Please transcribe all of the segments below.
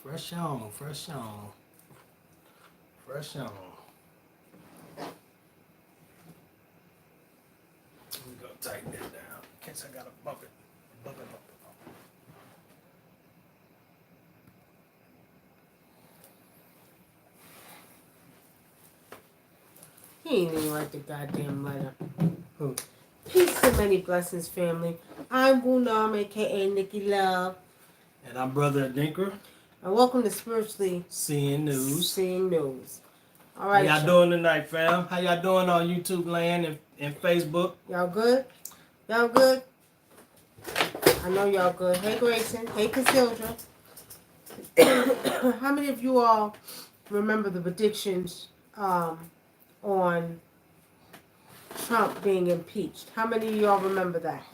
Fresh on, fresh on, fresh on. Let me go tighten that down. In case I gotta bump it. Bump it, bump it, bump He ain't even write the goddamn letter. it. Who? Peace and many blessings, family. I'm Wunam, aka Nicky Love. And I'm Brother Adinkra. And welcome to Spiritually Seeing News. Seeing News. All right. How y'all doing tonight, fam? How y'all doing on YouTube land and Facebook? Y'all good? Y'all good? I know y'all good. Hey, Grayson. Hey, Cassandra. How many of you all remember the predictions on Trump being impeached? How many of y'all remember that?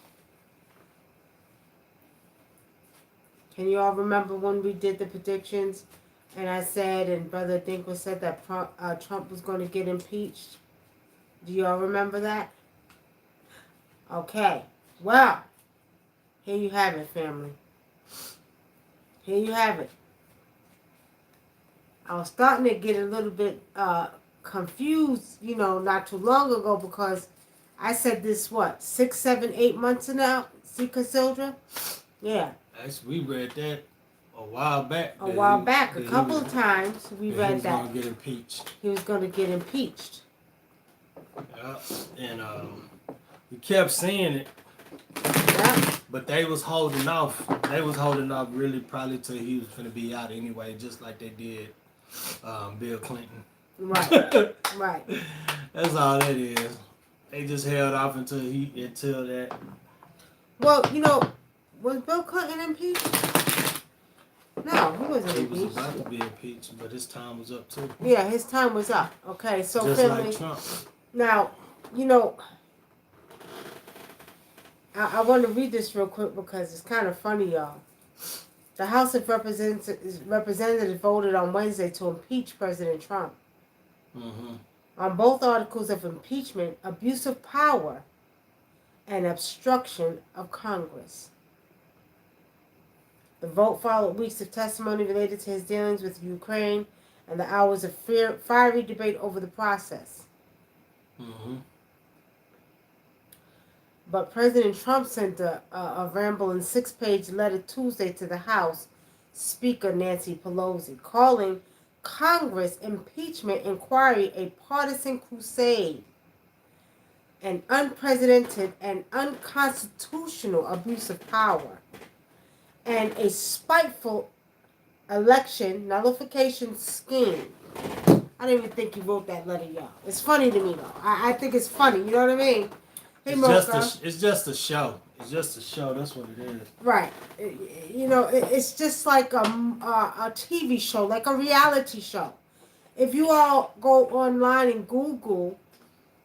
Can you all remember when we did the predictions and I said, and Brother Dinkle said that Trump was going to get impeached? Do y'all remember that? Okay. Well, here you have it, family. Here you have it. I was starting to get a little bit confused, not too long ago because I said this, 6, 7, 8 months now? See, Cassandra? Yeah. Actually, we read that a while back. A couple of times we read that. He was going to get impeached. He was going to get impeached. Yeah, and we kept saying it. Yeah. But they was holding off. They was holding off really probably till he was going to be out anyway, just like they did Bill Clinton. Right. Right. That's all that is. They just held off until that. Well, was Bill Clinton impeached? No, he wasn't impeached. He was about to be impeached, but his time was up too. Yeah, his time was up. Okay, so just family, like Trump. Now, I want to read this real quick because it's kind of funny, y'all. The House of Representatives voted on Wednesday to impeach President Trump. Mm-hmm. On both articles of impeachment, abuse of power and obstruction of Congress. The vote followed weeks of testimony related to his dealings with Ukraine and the hours of fiery debate over the process. Mm-hmm. But President Trump sent a rambling 6-page letter Tuesday to the House Speaker Nancy Pelosi, calling Congress impeachment inquiry a partisan crusade, an unprecedented and unconstitutional abuse of power, and a spiteful election nullification scheme. I don't even think he wrote that letter, y'all. It's funny to me, though. I think it's funny. You know what I mean? Hey, it's just a show. It's just a show. That's what it is. Right. It's just like a TV show, like a reality show. If you all go online and Google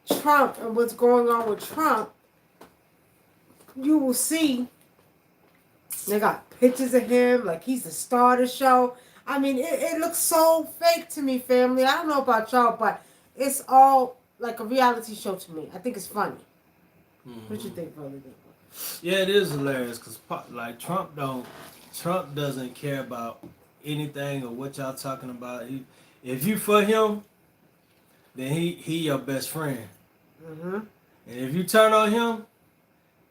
Trump and what's going on with Trump, you will see they got pictures of him like he's the star of the show. I mean, it looks so fake to me, family. I don't know about y'all, but it's all like a reality show to me. I think it's funny. Mm-hmm. What you think, brother? Yeah, it is hilarious because like Trump doesn't care about anything or what y'all talking about. If you for him, then he your best friend. Mm-hmm. And if you turn on him,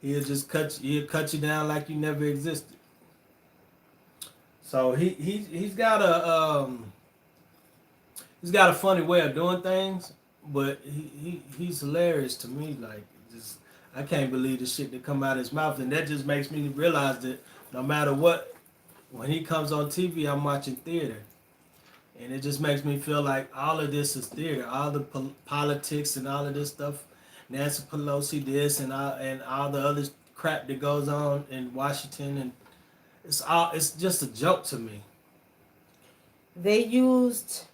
he'll cut you down like you never existed. So he's got a funny way of doing things, but he's hilarious to me. Like, just I can't believe the shit that come out of his mouth, and that just makes me realize that no matter what, when he comes on TV, I'm watching theater, and it just makes me feel like all of this is theater, all the politics and all of this stuff, Nancy Pelosi this and all the other crap that goes on in Washington, and it's just a joke to me. They used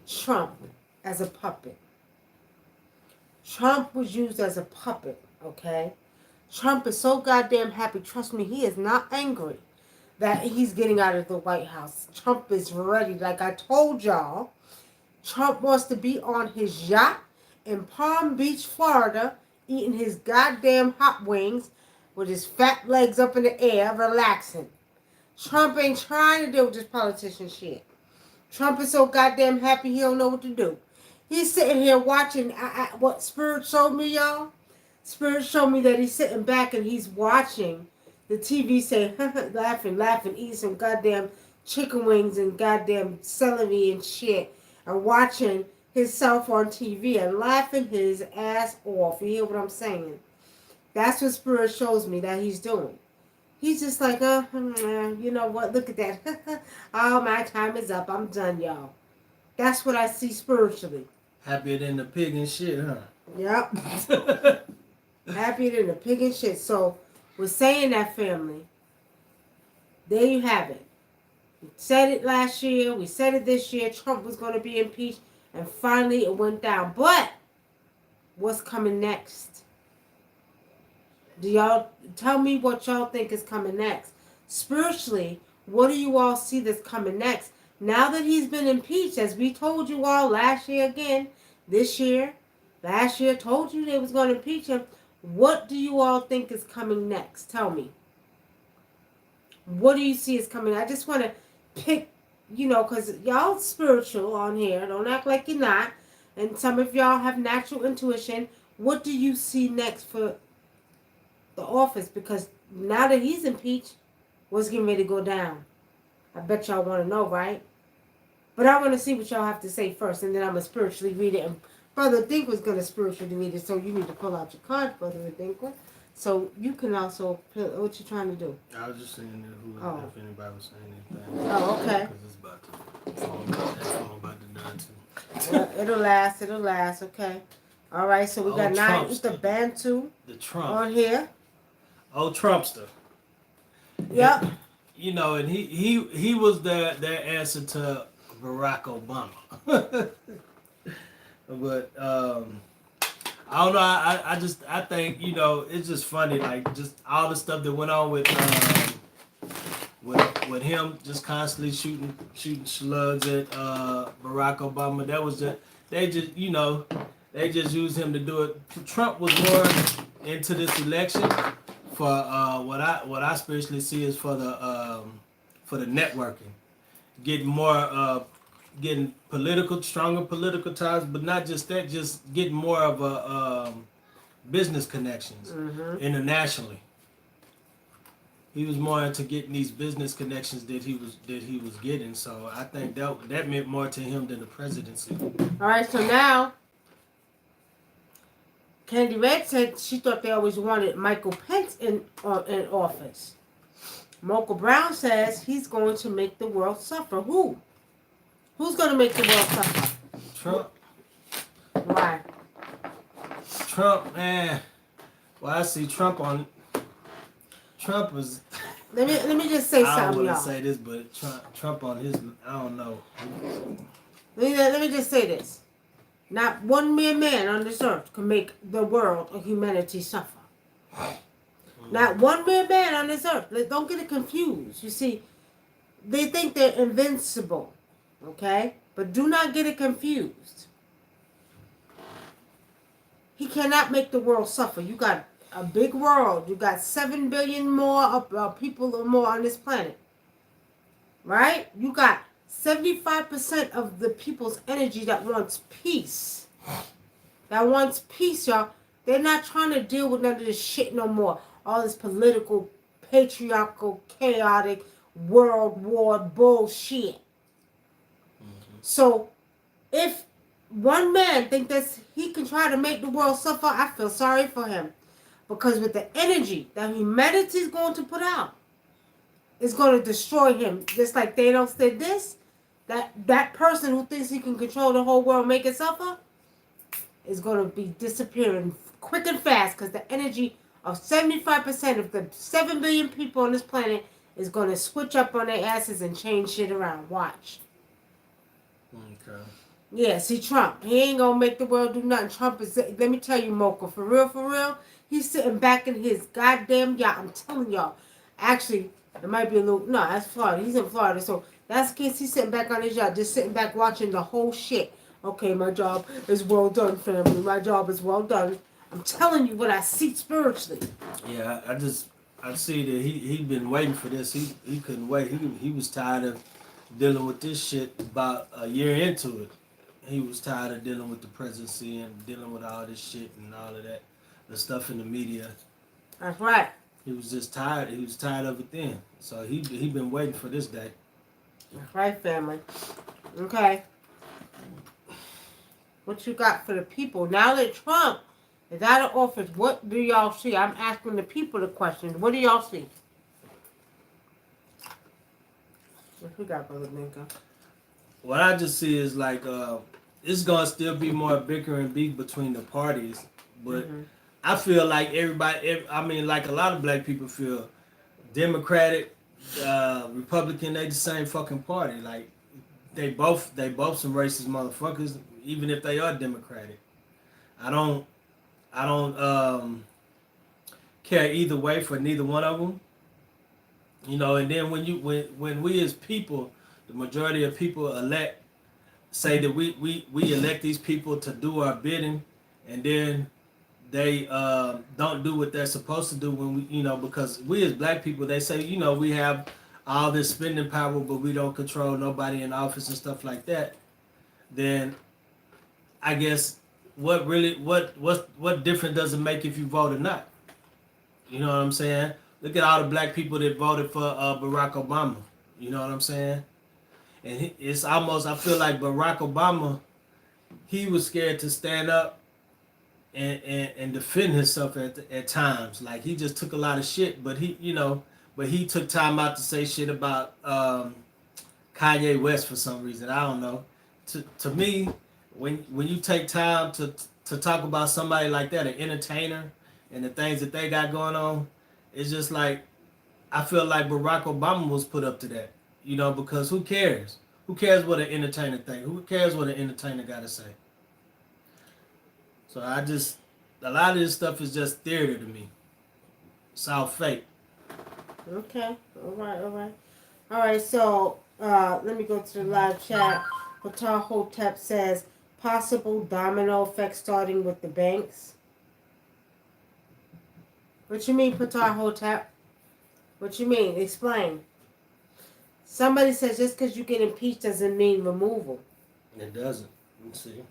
Trump as a puppet. Trump was used as a puppet, okay? Trump is so goddamn happy. Trust me, he is not angry that he's getting out of the White House. Trump is ready. Like I told y'all, Trump wants to be on his yacht in Palm Beach, Florida, eating his goddamn hot wings with his fat legs up in the air, relaxing. Trump ain't trying to deal with this politician shit. Trump is so goddamn happy he don't know what to do. He's sitting here watching what Spirit showed me, y'all. Spirit showed me that he's sitting back and he's watching the TV say, laughing, eating some goddamn chicken wings and goddamn celery and shit, and watching himself on TV and laughing his ass off. You hear what I'm saying? That's what Spirit shows me that he's doing. He's just like, you know what? Look at that. Oh, my time is up. I'm done, y'all. That's what I see spiritually. Happier than the pig and shit, huh? Yep. Happier than the pig and shit. So, we're saying that, family. There you have it. We said it last year. We said it this year. Trump was going to be impeached. And finally, it went down. But, what's coming next? Do y'all tell me what y'all think is coming next? Spiritually, what do you all see that's coming next? Now that he's been impeached, as we told you all last year again, this year, last year told you they was going to impeach him. What do you all think is coming next? Tell me. What do you see is coming? I just want to pick, because y'all spiritual on here. Don't act like you're not. And some of y'all have natural intuition. What do you see next for the office? Because now that he's impeached, what's getting ready to go down? I bet y'all want to know, right? But I want to see what y'all have to say first, and then I'm going to spiritually read it. And Brother Adinkra going to spiritually read it, so you need to pull out your card, Brother Adinkra. So you can also, what you trying to do? I was just saying if anybody was saying anything. Oh, okay. Because it's about to, phone about to die too. It'll last, okay. All right, so we got 9 Ether Bantu the Trump on here. Oh, Trumpster. Yep. And he was their answer to Barack Obama. But I don't know. I think it's just funny, like just all the stuff that went on with him just constantly shooting slugs at Barack Obama. That was they just used him to do it. Trump was more into this election for what I spiritually see is for the networking, getting stronger political ties, but not just that, just getting more of a business connections internationally. He was more into getting these business connections that he was getting. So I think that meant more to him than the presidency. All right, so now Candy Red said she thought they always wanted Michael Pence in office. Mocha Brown says he's going to make the world suffer. Who? Who's going to make the world suffer? Trump. Why? Trump, man. Well, I see Trump was. Let me just say something, y'all. I don't want to say this, but Trump on his, I don't know. Let me just say this. Not one mere man on this earth can make the world or humanity suffer. Not one mere man on this earth. Don't get it confused. You see, they think they're invincible. Okay? But do not get it confused. He cannot make the world suffer. You got a big world. You got 7 billion more people or more on this planet. Right? You got 75% of the people's energy that wants peace. That wants peace, y'all. They're not trying to deal with none of this shit no more. All this political, patriarchal, chaotic, world war bullshit. So, if one man thinks that he can try to make the world suffer, I feel sorry for him. Because with the energy that humanity is going to put out, it's going to destroy him. Just like Thanos did this, that person who thinks he can control the whole world, make it suffer, is going to be disappearing quick and fast. Because the energy of 75% of the 7 billion people on this planet is going to switch up on their asses and change shit around. Watch. Okay. Yeah, see Trump. He ain't gonna make the world do nothing. Trump is, let me tell you, Mocha, for real, he's sitting back in his goddamn yacht. I'm telling y'all. Actually, it might be a little, no, that's Florida. He's in Florida, so that's the case. He's sitting back on his yacht, just sitting back watching the whole shit. Okay, my job is well done, family. My job is well done. I'm telling you what I see spiritually. Yeah, I see that he been waiting for this. He couldn't wait. He was tired of dealing with this shit about a year into it. He was tired of dealing with the presidency and dealing with all this shit and all of that, the stuff in the media. That's right. He was just tired. He was tired of it then. So he been waiting for this day. That's right, family. Okay. What you got for the people? Now that Trump is out of office, what do y'all see? I'm asking the people the question. What do y'all see? What you got, Brother Lincoln? What I just see is like it's gonna still be more bickering beef between the parties, but I feel like I mean, like a lot of black people feel Democratic, Republican, they the same fucking party. Like they both some racist motherfuckers, even if they are Democratic. I don't I don't care either way for neither one of them. You know, and then when we as people, the majority of people elect say that we elect these people to do our bidding, and then they don't do what they're supposed to do when we, you know, because we as black people, they say, you know, we have all this spending power, but we don't control nobody in office and stuff like that. Then I guess what difference does it make if you vote or not? You know what I'm saying? Look at all the black people that voted for Barack Obama. You know what I'm saying? And it's almost, I feel like Barack Obama, he was scared to stand up and defend himself at times. Like he just took a lot of shit, but he took time out to say shit about Kanye West for some reason. I don't know. To me, when you take time to talk about somebody like that, an entertainer, and the things that they got going on, it's just like I feel like Barack Obama was put up to that. You know, because who cares? Who cares what an entertainer think? Who cares what an entertainer got to say? So a lot of this stuff is just theater to me. It's all fake. Okay. All right. All right. All right. So let me go to the live chat. Patar Hotep says possible domino effect starting with the banks. What you mean, Patar Hotep? What you mean? Explain. Somebody says just because you get impeached doesn't mean removal. It doesn't. Let's see.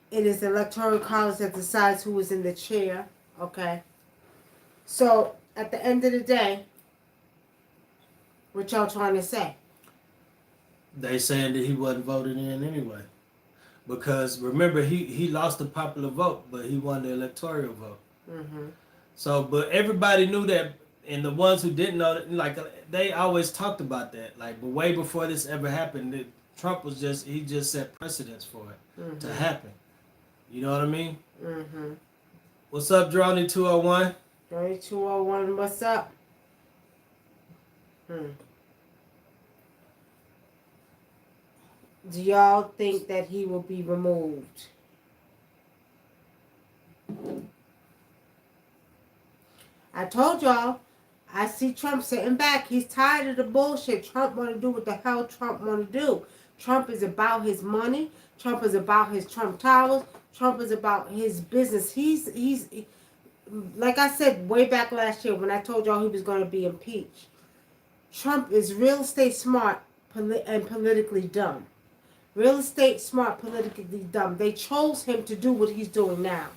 It is the electoral college that decides who is in the chair. Okay. So at the end of the day, what y'all trying to say? They saying that he wasn't voted in anyway. Because remember, he lost the popular vote, but he won the electoral vote. Mm-hmm. So, but everybody knew that, and the ones who didn't know, like they always talked about that. Like, but way before this ever happened, Trump he just set precedents for it to happen. You know what I mean? Mm-hmm. What's up, Droney 201? Droney 201, what's up? Do y'all think that he will be removed? I told y'all, I see Trump sitting back. He's tired of the bullshit. Trump want to do what the hell Trump want to do. Trump is about his money. Trump is about his Trump Towers. Trump is about his business. He's like I said way back last year when I told y'all he was going to be impeached. Trump is real estate smart and politically dumb. Real estate smart, politically dumb. They chose him to do what he's doing now.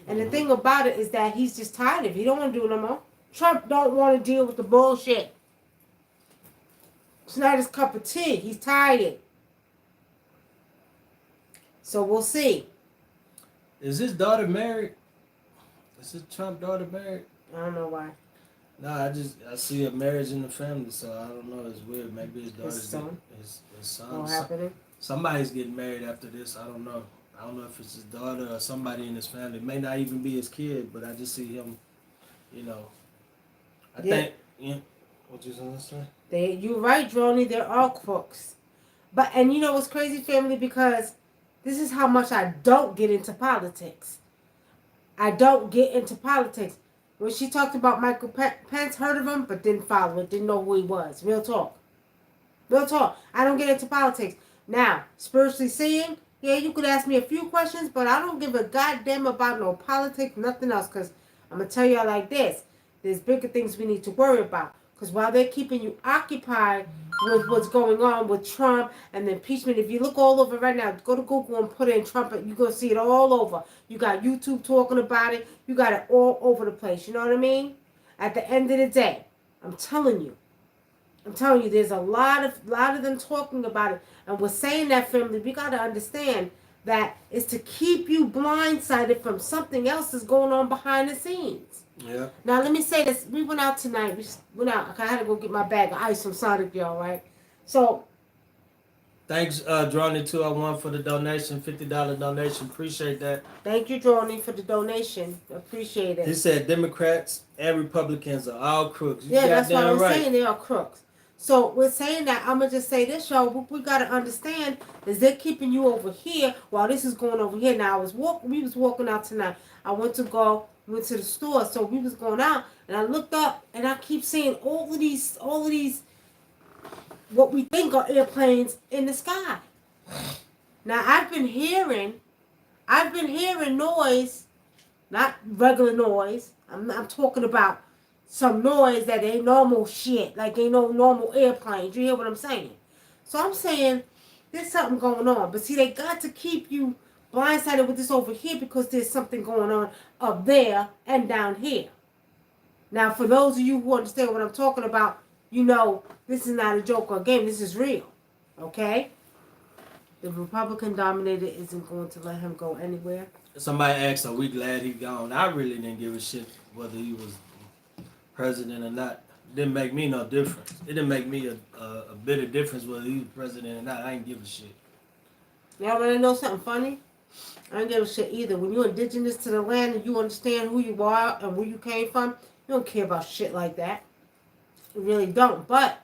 And the thing about it is that he's just tired of it. He don't want to do it no more. Trump don't want to deal with the bullshit. It's not his cup of tea. He's tired. So we'll see. Is his daughter married? Is his Trump daughter married? I don't know why. No, I see a marriage in the family, so I don't know. It's weird. Maybe his daughter's his son. What's happening? Somebody's getting married after this. I don't know. I don't know if it's his daughter or somebody in his family. It may not even be his kid, but I just see him, you know. I think, yeah. What you gonna say? You're right, Droney. They're all crooks. And you know what's crazy, family? Because this is how much I don't get into politics. I don't get into politics. When she talked about Michael Pence, heard of him, but didn't follow it, didn't know who he was. Real talk. Real talk. I don't get into politics. Now, spiritually seeing, yeah, you could ask me a few questions, but I don't give a goddamn about no politics, nothing else, because I'm going to tell y'all like this. There's bigger things we need to worry about. Because while they're keeping you occupied with what's going on with Trump and the impeachment, if you look all over right now, go to Google and put in Trump, you're going to see it all over. You got YouTube talking about it. You got it all over the place. You know what I mean? At the end of the day, I'm telling you, there's a lot of them talking about it. And we're saying that, family, we got to understand that it's to keep you blindsided from something else that's going on behind the scenes. Yeah. Now, let me say this. We went out tonight. We went out. I had to go get my bag of ice from Sonic, y'all, right? So, Thanks, Drawny201 for the donation, $50 donation. Appreciate that. thank you, Drawny, for the donation. Appreciate it. He said Democrats and Republicans are all crooks. Yeah, that's what I'm right. saying. They are crooks. So we're saying that. I'm going to just say this, y'all. What we got to understand is they're keeping you over here while this is going over here. Now, we was walking out tonight. I went to the store. So we was going out, and I looked up, and I keep seeing all of these, what we think are airplanes in the sky. Now, I've been hearing noise, not regular noise. I'm talking about some noise that ain't normal shit, like ain't no normal airplanes. You hear what I'm saying? So I'm saying there's something going on. But see, they got to keep you blindsided with this over here because there's something going on up there and down here. Now, for those of you who understand what I'm talking about, you know this is not a joke or a game. This is real. Okay? The Republican dominator isn't going to let him go anywhere. Somebody asked, are we glad he gone? I really didn't give a shit whether he was president or not. It didn't make me no difference. It didn't make me a bit of difference whether he was president or not. I ain't give a shit. Y'all want to know something funny? I ain't give a shit either. When you're indigenous to the land and you understand who you are and where you came from, you don't care about shit like that. You really don't. But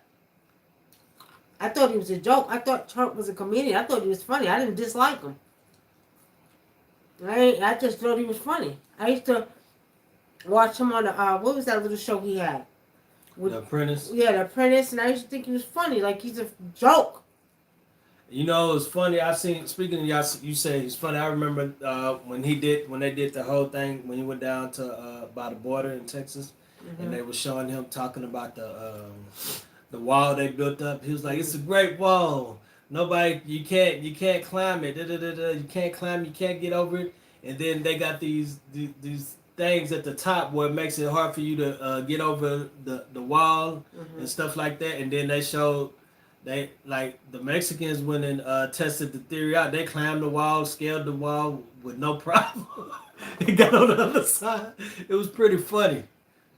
I thought he was a joke. I thought Trump was a comedian. I thought he was funny. I didn't dislike him. I just thought he was funny. I used to watch him on the, what was that little show he had? The Apprentice? Yeah, The Apprentice, and I used to think he was funny, like he's a joke. You know, it's funny. I seen, speaking of y'all, you say he's funny. I remember when they did the whole thing, when he went down to by the border in Texas, and they were showing him talking about the wall they built up. He was like, "It's a great wall. Nobody, you can't climb it. You can't climb. You can't get over it." And then they got these things at the top where it makes it hard for you to get over the wall and stuff like that. And then they showed the Mexicans went and tested the theory out. They climbed the wall, scaled the wall with no problem. They got on the other side. It was pretty funny,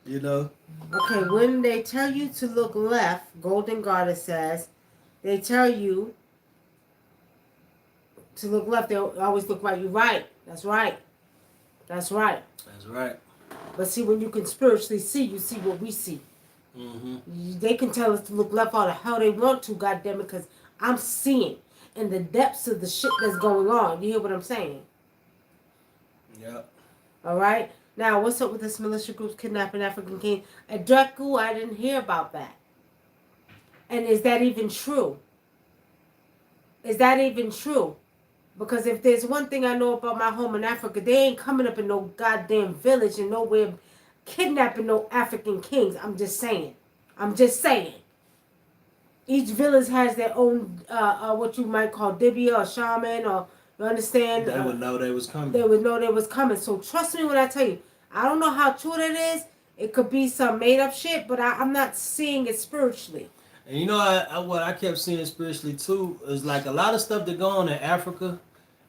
you know. Okay, when they tell you to look left, Golden Goddess says, they tell you to look left, they always look right. You're right. That's right. That's right. That's right. But see, when you can spiritually see, you see what we see. They can tell us to look left all the hell they want to, goddammit, because I'm seeing in the depths of the shit that's going on. You hear what I'm saying? Yep. All right? Now, what's up with this militia groups kidnapping African king? At Dreku, I didn't hear about that. And is that even true? Is that even true? Because if there's one thing I know about my home in Africa, they ain't coming up in no goddamn village and nowhere kidnapping no African kings. I'm just saying. Each village has their own, what you might call dibia or shaman, or you understand? They would know they was coming. They would know they was coming. So trust me when I tell you, I don't know how true that is. It could be some made up shit, but I'm not seeing it spiritually. And you know, what I kept seeing spiritually too is like a lot of stuff that go on in Africa,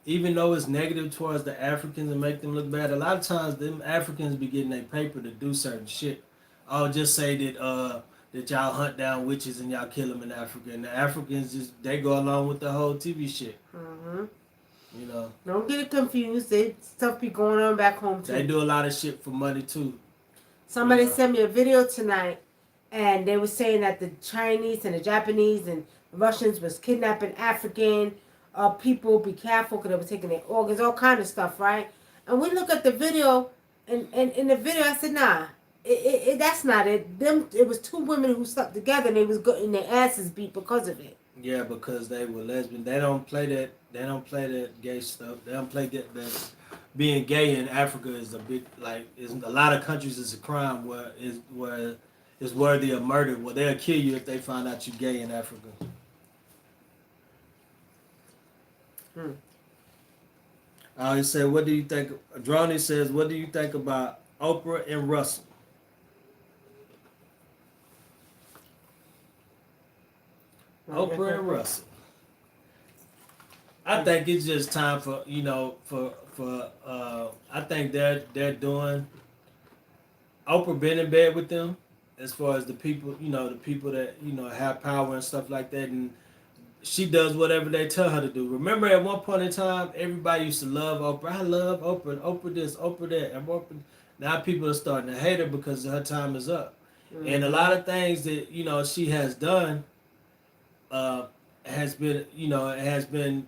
even though it's negative towards the Africans and make them look bad. A lot of times, them Africans be getting their paper to do certain shit. I'll just say that y'all hunt down witches and y'all kill them in Africa, and the Africans they go along with the whole TV shit. You know. Don't get it confused. Stuff be going on back home too. They do a lot of shit for money too. Somebody sent me a video tonight. And they were saying that the Chinese and the Japanese and Russians was kidnapping African people. Be careful because they were taking their organs, all kind of stuff, right? And we look at the video, and in the video, I said, nah, that's not it. It was two women who slept together, and they was getting their asses beat because of it. Yeah, because they were lesbian. They don't play that. They don't play that gay stuff. They don't play that being gay in Africa is a big is a lot of countries is a crime where it's worthy of murder. Well, they'll kill you if they find out you're gay in Africa. Hmm. I always say, what do you think? Droney says, what do you think about Oprah and Russell? Oprah and Russell. I think it's just time for I think they're doing. Oprah been in bed with them, as far as the people the people that have power and stuff like that, and she does whatever they tell her to do. Remember, at one point in time, everybody used to love Oprah. I love Oprah, Oprah this, Oprah that, and Oprah. Now people are starting to hate her because her time is up, and a lot of things that she has done has been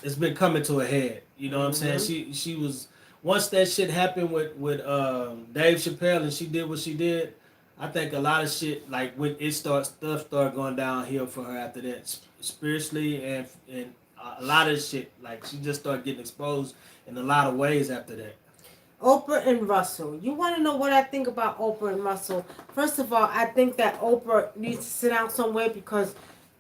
it's been coming to a head. You know what I'm saying? She was once that shit happened with Dave Chappelle and she did what she did. I think a lot of shit like when stuff started going downhill for her after that, spiritually and a lot of shit like she just started getting exposed in a lot of ways after that. Oprah and Russell. You want to know what I think about Oprah and Russell? First of all, I think that Oprah needs to sit down somewhere because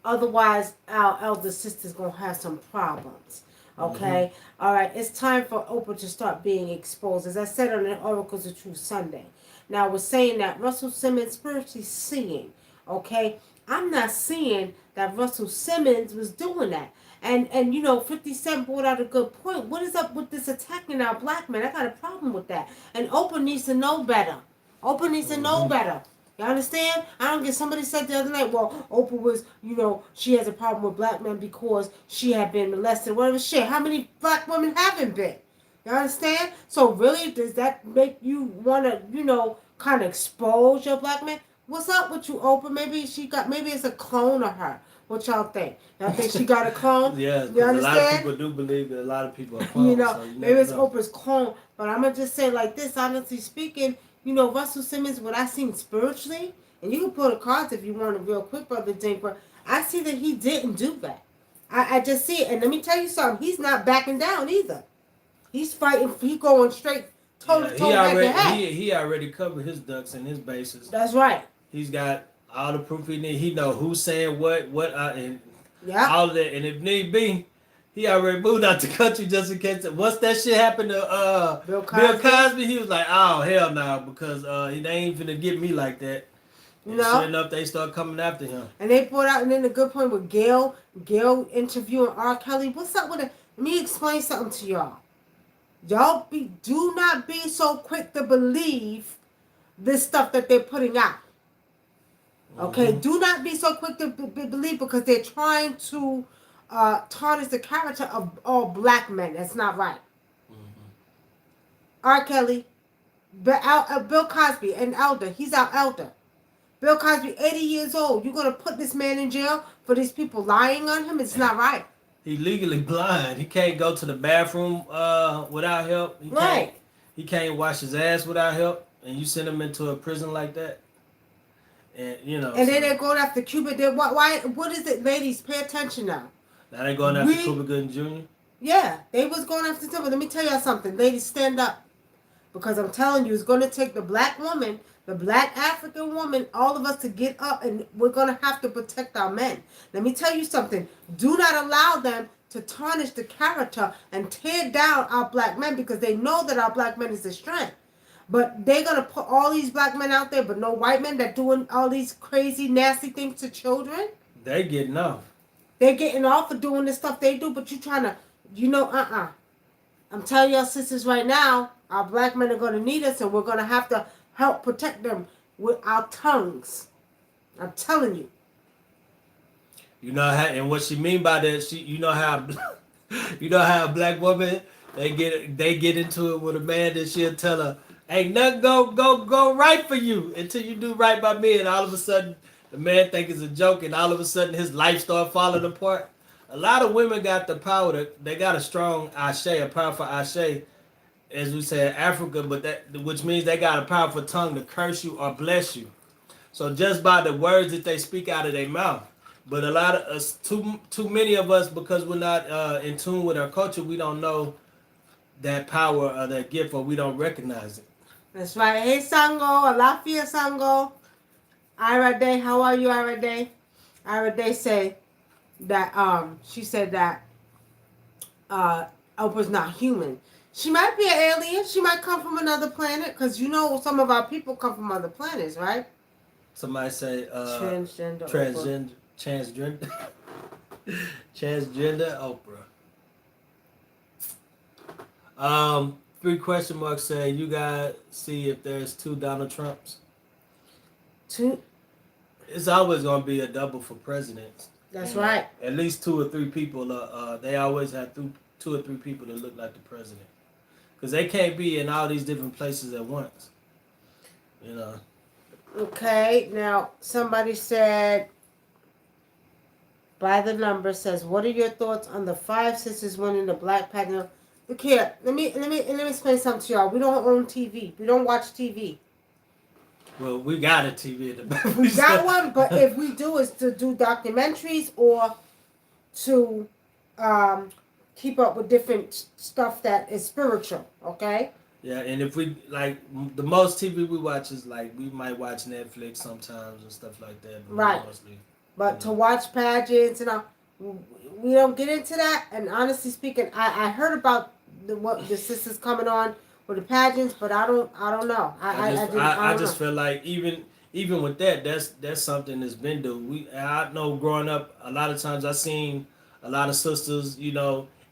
otherwise our elder sister's going to have some problems. Okay? All right. It's time for Oprah to start being exposed. As I said on the Oracles of Truth Sunday. Now, we're saying that Russell Simmons spiritually seeing. Okay? I'm not seeing that Russell Simmons was doing that. And 50 Cent brought out a good point. What is up with this attacking our black men? I got a problem with that. And Oprah needs to know better. Oprah needs to know better. You understand? I don't get, somebody said the other night, well, Oprah was, she has a problem with black men because she had been molested. Whatever shit. How many black women haven't been? You understand? So really, does that make you want to, kind of expose your black man? What's up with you, Oprah? Maybe it's a clone of her. What y'all think? Y'all think she got a clone? Yeah, because a lot of people do believe that a lot of people are clones. So maybe it's Oprah's clone. But I'm going to just say like this, honestly speaking, Russell Simmons, what I seen spiritually, and you can pull the cards if you want to real quick, Brother Dinkra, I see that he didn't do that. I just see it. And let me tell you something. He's not backing down either. He's fighting. He going straight toe to toe head to head. He already covered his ducks and his bases. That's right. He's got all the proof he need. He know who's saying what, and all of that. And if need be, he already moved out the country just in case. Once that shit happened to Bill Cosby, he was like, oh, hell no, because they ain't finna get me like that. Sure enough, they start coming after him. And they brought out, and then the good point with Gail interviewing R. Kelly. What's up with it? Let me explain something to y'all. Y'all do not be so quick to believe this stuff that they're putting out. Okay, do not be so quick to believe because they're trying to tarnish the character of all black men. That's not right. R. Kelly, Bill Cosby, an elder. He's our elder. Bill Cosby, 80 years old. You're going to put this man in jail for these people lying on him? It's not right. He's legally blind. He can't go to the bathroom without help. He can't wash his ass without help. And you send him into a prison like that. And then they're going after Cuba. Why? What is it, ladies? Pay attention now. Now they're going after Cuba Gooding Jr.? Yeah, they was going after him. Let me tell y'all something. Ladies, stand up. Because I'm telling you, it's going to take the black woman, the black African woman, all of us to get up, and we're going to have to protect our men. Let me tell you something. Do not allow them to tarnish the character and tear down our black men because they know that our black men is the strength. But they're going to put all these black men out there, but no white men that doing all these crazy, nasty things to children. They getting off. They're getting off for doing the stuff they do, but you trying to, I'm telling y'all sisters right now, our black men are going to need us, and we're going to have to help protect them with our tongues. I'm telling you. You know how, and what she mean by that? You know how a black woman they get into it with a man that she'll tell her, "Ain't nothing go right for you until you do right by me," and all of a sudden the man think it's a joke, and all of a sudden his life start falling apart. A lot of women got the power. They got a strong ashe, a powerful ashe, as we say in Africa, but which means they got a powerful tongue to curse you or bless you. So just by the words that they speak out of their mouth. But a lot of us, too many of us, because we're not in tune with our culture, we don't know that power or that gift, or we don't recognize it. That's right. Hey, Sango, Alafia Sango. Ira Day, how are you, Ira Day? Ira Day said that she said that Oprah's not human. She might be an alien. She might come from another planet, because you know some of our people come from other planets, right? Somebody say Transgender Oprah. transgender, transgender Oprah. 3 question marks say you guys see if there's 2 Donald Trumps. Two. It's always gonna be a double for presidents. That's right. At least 2 or 3 people. They always have 2 or 3 people that look like the president, because they can't be in all these different places at once. You know. Okay. Now somebody said, by the number says, what are your thoughts on the 5 sisters winning the Black Panther? Look here. Let me explain something to y'all. We don't own TV. We don't watch TV. Well, we got a TV in the back. We got one, but if we do, is to do documentaries or to keep up with different stuff that is spiritual. Okay. Yeah, and if we like the most TV we watch is like we might watch Netflix sometimes and stuff like that. But right. Mostly, but to watch pageants and all, we don't get into that. And honestly speaking, I heard about the sisters coming on with the pageants, but I don't know. I just feel like even with that, that's something that's been done. I know growing up, a lot of times I seen a lot of sisters,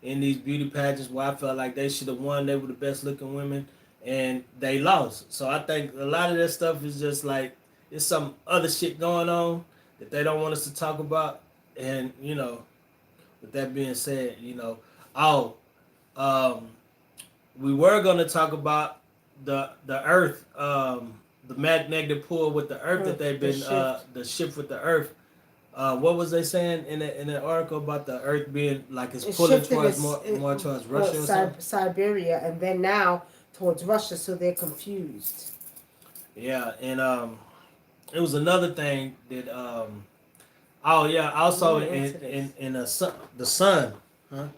in these beauty pageants where I felt like they should have won. They were the best looking women, and they lost. So I think a lot of that stuff is just like it's some other shit going on that they don't want us to talk about. And with that being said, we were gonna talk about the Earth, the magnetic pull with the Earth that they've been the shift with the Earth. What was they saying in the article about the Earth being like it's pulling towards more towards Russia or something? Siberia, and then now towards Russia, so they're confused. Yeah, and it was another thing that also in the sun, huh?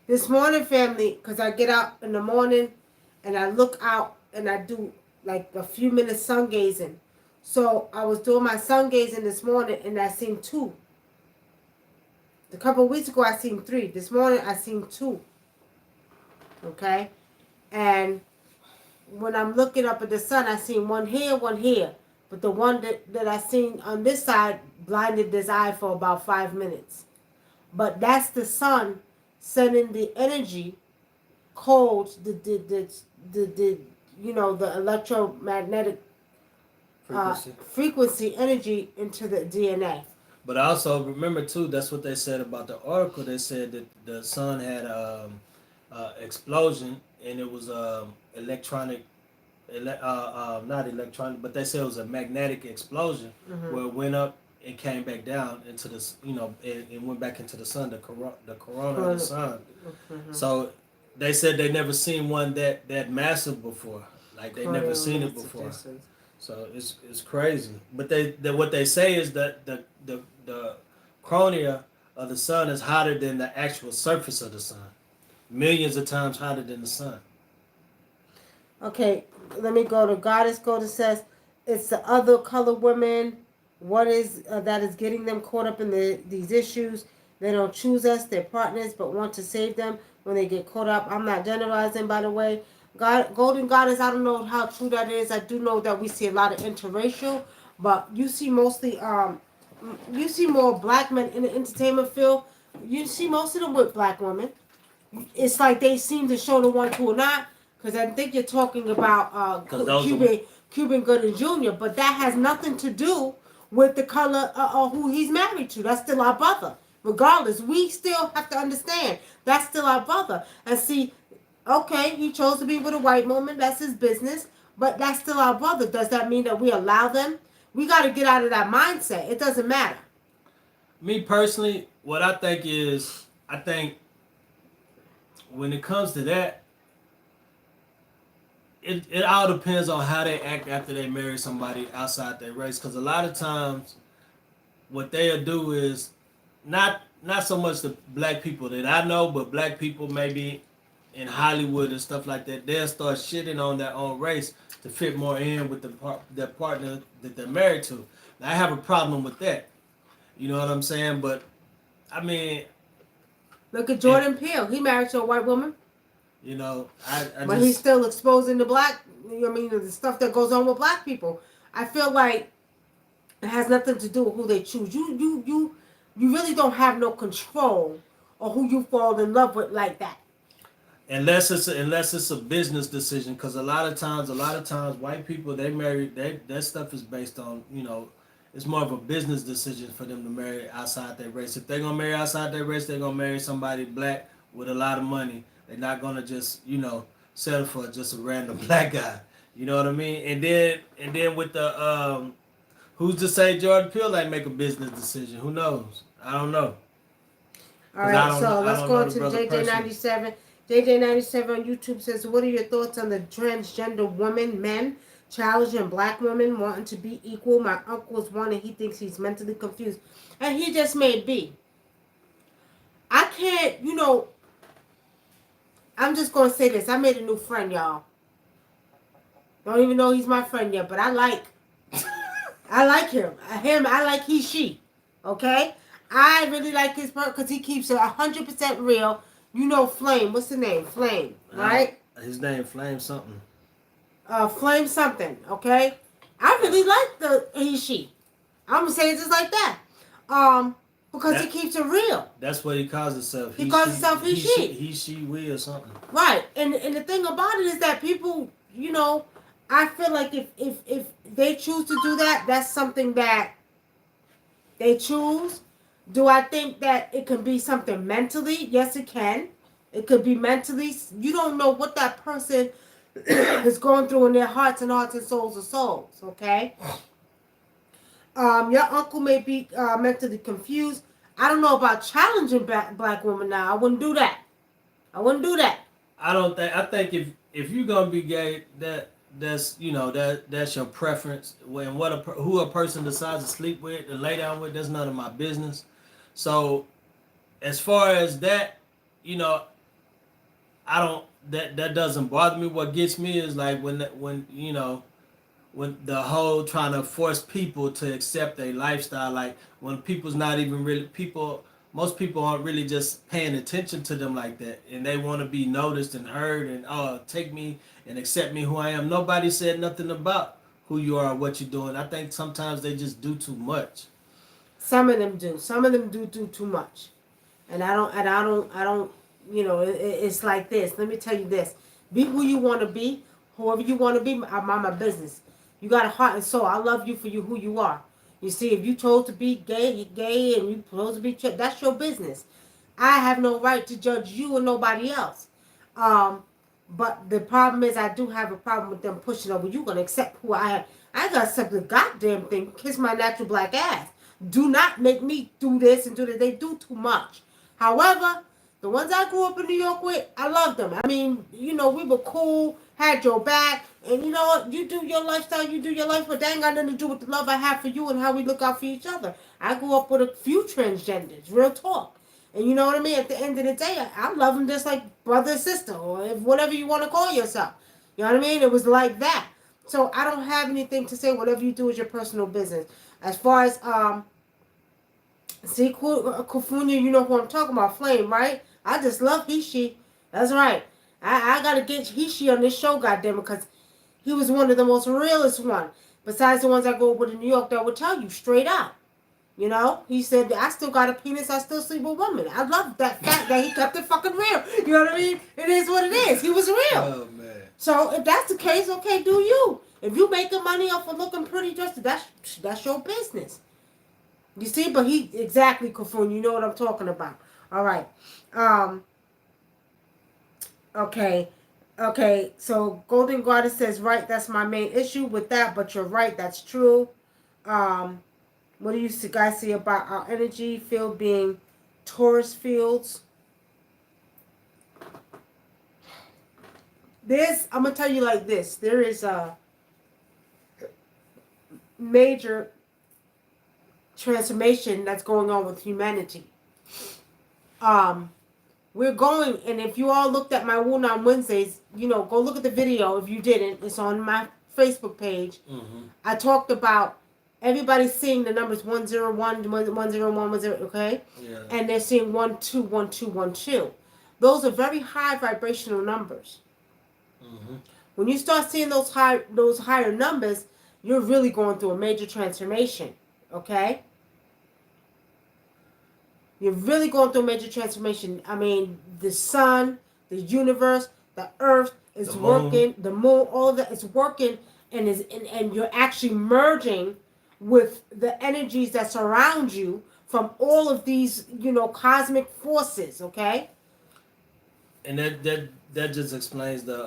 This morning, family, because I get out in the morning and I look out and I do like a few minutes sun gazing. So I was doing my sun gazing this morning and I seen 2. A couple of weeks ago I seen 3. This morning I seen 2. Okay? And when I'm looking up at the sun, I seen one here. But the one that I seen on this side blinded this eye for about 5 minutes. But that's the sun sending the energy codes, the electromagnetic frequency energy into the DNA. But also remember too, that's what they said about the article. They said that the sun had explosion, and it was electronic, not electronic, but they said it was a magnetic explosion where it went up and came back down into the, it went back into the sun, the corona of the sun. So they said they never seen one that massive before. Like they never seen it before. So it's crazy. But what they say is that the corona of the sun is hotter than the actual surface of the sun. Millions of times hotter than the sun. Okay, let me go to Goddess. Goddess says it's the other colored women. What is that is getting them caught up in these issues? They don't choose us, they're partners, but want to save them when they get caught up. I'm not generalizing, by the way. Golden Goddess, I don't know how true that is. I do know that we see a lot of interracial, but you see mostly, you see more black men in the entertainment field. You see most of them with black women. It's like they seem to show the ones who are not, because I think you're talking about Cuban Gooding Jr., but that has nothing to do with the color of who he's married to. That's still our brother. Regardless, we still have to understand that's still our brother. And see, okay, he chose to be with a white woman. That's his business. But that's still our brother. Does that mean that we allow them? We got to get out of that mindset. It doesn't matter. Me personally, what I think is, when it comes to that, it all depends on how they act after they marry somebody outside their race. Because a lot of times, what they'll do is not so much the black people that I know, but black people maybe in Hollywood and stuff like that, they'll start shitting on their own race to fit more in with their partner that they're married to. Now, I have a problem with that. You know what I'm saying? But I mean, Look at and Jordan Peele. He married to a white woman, I but he's just still exposing the black. I mean, the stuff that goes on with black people. I feel like it has nothing to do with who they choose. You really don't have no control on who you fall in love with like that. unless it's a business decision, because a lot of times white people they marry that stuff is based on it's more of a business decision for them to marry outside their race. If they're gonna marry outside their race, they're gonna marry somebody black with a lot of money. They're not gonna just settle for just a random black guy. You know what I mean? And then with the who's to say Jordan Peele ain't make a business decision? Who knows? I don't know. All Cause right, so I let's don't go know on the to brother personally. JJ97. JJ97 on YouTube says, "What are your thoughts on the transgender women, men, challenging black women wanting to be equal? My uncle is one, and he thinks he's mentally confused, and he just may be. I can't, I'm just gonna say this. I made a new friend, y'all. Don't even know he's my friend yet, but I like him. I like he, she. Okay? I really like his part because he keeps it 100% real. You know Flame. What's the name? Flame, right? His name Flame something. Flame something, okay? I really like the he, she. I'm going to say it just like that. Because he That keeps it real. that's what he calls himself. He calls himself he, she. He, she, we, or something. Right. And the thing about it is that people, I feel like if they choose to do that, that's something that they choose. Do I think that it can be something mentally? Yes, it can. It could be mentally. You don't know what that person is going through in their hearts and souls. Okay. Your uncle may be mentally confused. I don't know about challenging black women now. I wouldn't do that. I wouldn't do that. I don't think. I think if you're gonna be gay, that's your preference. When who a person decides to sleep with and lay down with, that's none of my business. So, as far as that, you know, I don't. That doesn't bother me. What gets me is like when the whole trying to force people to accept a lifestyle, like when people's not even really people. Most people aren't really just paying attention to them like that, and they want to be noticed and heard, and take me and accept me who I am. Nobody said nothing about who you are or what you're doing. I think sometimes they just do too much. Some of them do. Some of them do too much. And I don't, it's like this. Let me tell you this. Be who you want to be. Whoever you want to be, I'm on my business. You got a heart and soul. I love you for you who you are. You see, if you chose to be gay, you're gay, and you chose to be that's your business. I have no right to judge you or nobody else. Um, but the problem is I do have a problem with them pushing over. You gonna accept who I am. I gotta accept the goddamn thing. Kiss my natural black ass. Do not make me do this and do that. They do too much. However, the ones I grew up in New York with, I love them. I mean, we were cool, had your back, and you know what? You do your lifestyle, you do your life, but that ain't got nothing to do with the love I have for you and how we look out for each other. I grew up with a few transgenders, real talk. And you know what I mean? At the end of the day, I love them just like brother and sister, or whatever you want to call yourself. You know what I mean? It was like that. So I don't have anything to say. Whatever you do is your personal business. As far as see, Kufunya, you know who I'm talking about, Flame, right? I just love he, she. That's right. I gotta get he, she on this show, goddamn it, because he was one of the most realest one. Besides the ones I go with in New York that would tell you straight out. He said, I still got a penis, I still sleep with women. I love that fact that he kept it fucking real. You know what I mean? It is what it is. He was real. Oh man. So if that's the case, okay, do you. If you making money off of looking pretty dressed, that's your business. You see, but he exactly, Kafun. You know what I'm talking about. All right. Okay. So Golden Goddess says, right, that's my main issue with that, but you're right, that's true. What do you guys see about our energy field being Taurus fields? I'm gonna tell you like this. There is a major transformation that's going on with humanity. We're going, and if you all looked at my Wunam Wednesdays, go look at the video. If you didn't, it's on my Facebook page. Mm-hmm. I talked about everybody seeing the numbers 101, 101, 101, okay? Yeah. And they're seeing 12, 12, 12. Those are very high vibrational numbers. Mm-hmm. When you start seeing those higher numbers, you're really going through a major transformation, okay? You're really going through a major transformation. I mean, the sun, the universe, the earth is working, the moon, all of that is working, and you're actually merging with the energies that surround you from all of these, cosmic forces, okay? And that just explains the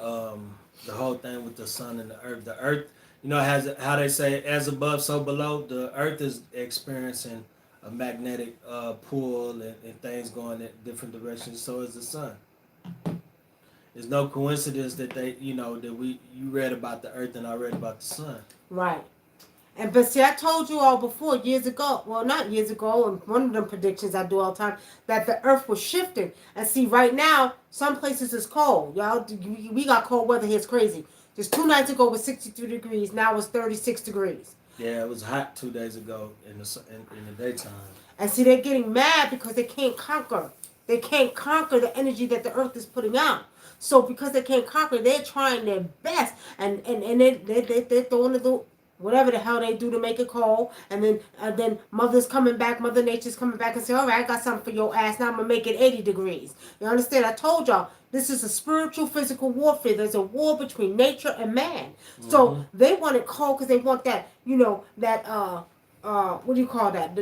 whole thing with the sun and the earth. The earth, has how they say as above so below. The earth is experiencing a magnetic pull and things going in different directions. So is the sun. It's no coincidence that you read about the earth and I read about the sun. Right. But see, I told you all before, years ago, well, not years ago, and one of them predictions I do all the time, that the earth was shifting. And see, right now, some places it's cold. Y'all, we got cold weather here. It's crazy. Just 2 nights ago it was 63 degrees. Now it's 36 degrees. Yeah, it was hot 2 days ago in the daytime. And see, they're getting mad because they can't conquer. They can't conquer the energy that the earth is putting out. So because they can't conquer, they're trying their best. And they're throwing the whatever the hell they do to make it cold, and then mother's coming back, mother nature's coming back and say, all right, I got something for your ass, now I'm gonna make it 80 degrees. You understand? I told y'all, this is a spiritual physical warfare. There's a war between nature and man. So they want it cold because they want that, what do you call that,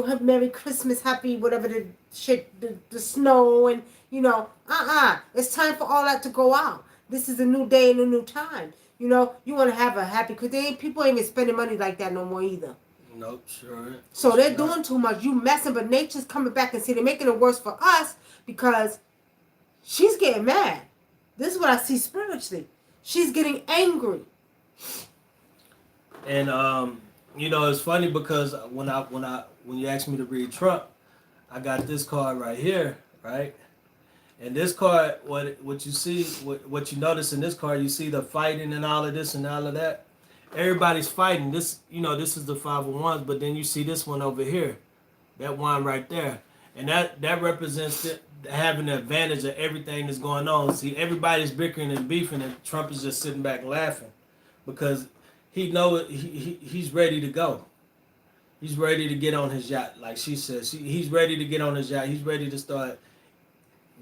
have Merry Christmas, happy whatever the shit, the snow, and it's time for all that to go out. This is a new day and a new time. You want to have a happy, because people ain't even spending money like that no more either. Nope, sure. So they're doing too much. You messing, but nature's coming back and see they're making it worse for us because she's getting mad. This is what I see spiritually. She's getting angry. And it's funny because when you asked me to read Trump, I got this card right here, right? And this card, what you see, what you notice in this card, you see the fighting and all of this and all of that. Everybody's fighting. This, this is the 5 of Wands, but then you see this one over here, that one right there, and that represents having the advantage of everything that's going on. See, everybody's bickering and beefing, and Trump is just sitting back laughing because he's ready to go. He's ready to get on his yacht, like she says. He's ready to get on his yacht. He's ready to start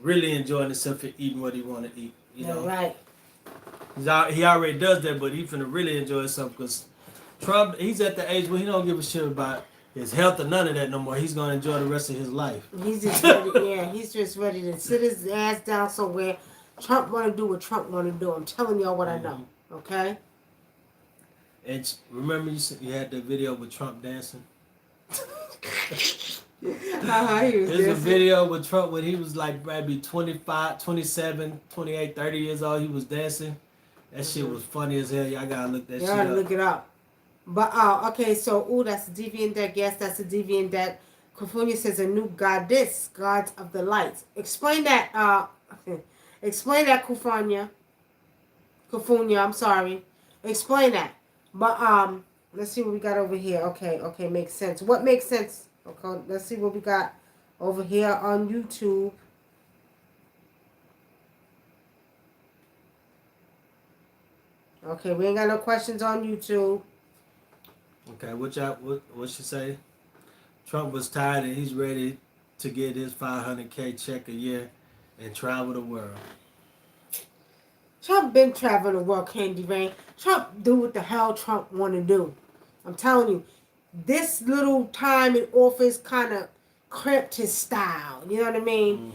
really enjoying himself and eating what he want to eat. Right. He already does that, but he's finna really enjoy himself because Trump, he's at the age where he don't give a shit about his health or none of that no more. He's gonna enjoy the rest of his life. He's just ready. Yeah, he's just ready to sit his ass down somewhere. Trump want to do what Trump want to do. I'm telling y'all what I know. Okay. And remember you had the video with Trump dancing. There's a video with Trump when he was like maybe 25, 27, 28, 30 years old. He was dancing. That shit was funny as hell. Y'all gotta look that shit up. Y'all look it up. But okay, so that's a deviant deck. Yes, that's a deviant deck. Kufunya says a new goddess, gods of the lights. Explain that. Explain that, Kufunya. Kufunya, I'm sorry. Explain that. But let's see what we got over here. Okay, makes sense. What makes sense? Okay, let's see what we got over here on YouTube. Okay, we ain't got no questions on YouTube. Okay, what she say? Trump was tired and he's ready to get his $500K check a year and travel the world. Trump been traveling the world, Candy Rain. Trump do what the hell Trump want to do. I'm telling you, this little time in office kind of crimped his style. You know what I mean?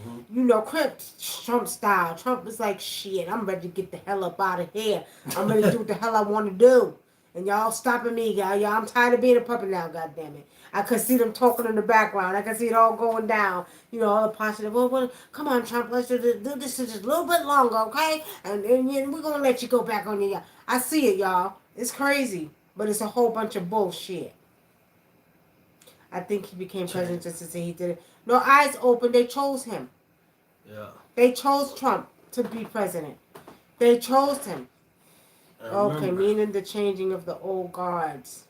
Crimped Trump's style. Trump was like, shit, I'm ready to get the hell up out of here. I'm ready to do what the hell I want to do. And y'all stopping me, y'all. I'm tired of being a puppet now, goddammit. I could see them talking in the background. I could see it all going down. All the positive. Well, come on, Trump, let's do this just a little bit longer, okay? And we're going to let you go back on your yacht. I see it, y'all. It's crazy. But it's a whole bunch of bullshit. I think he became president just to say he did it. No, eyes open. They chose him. Yeah. They chose Trump to be president. They chose him. I Okay, remember. meaning the changing of the old guards.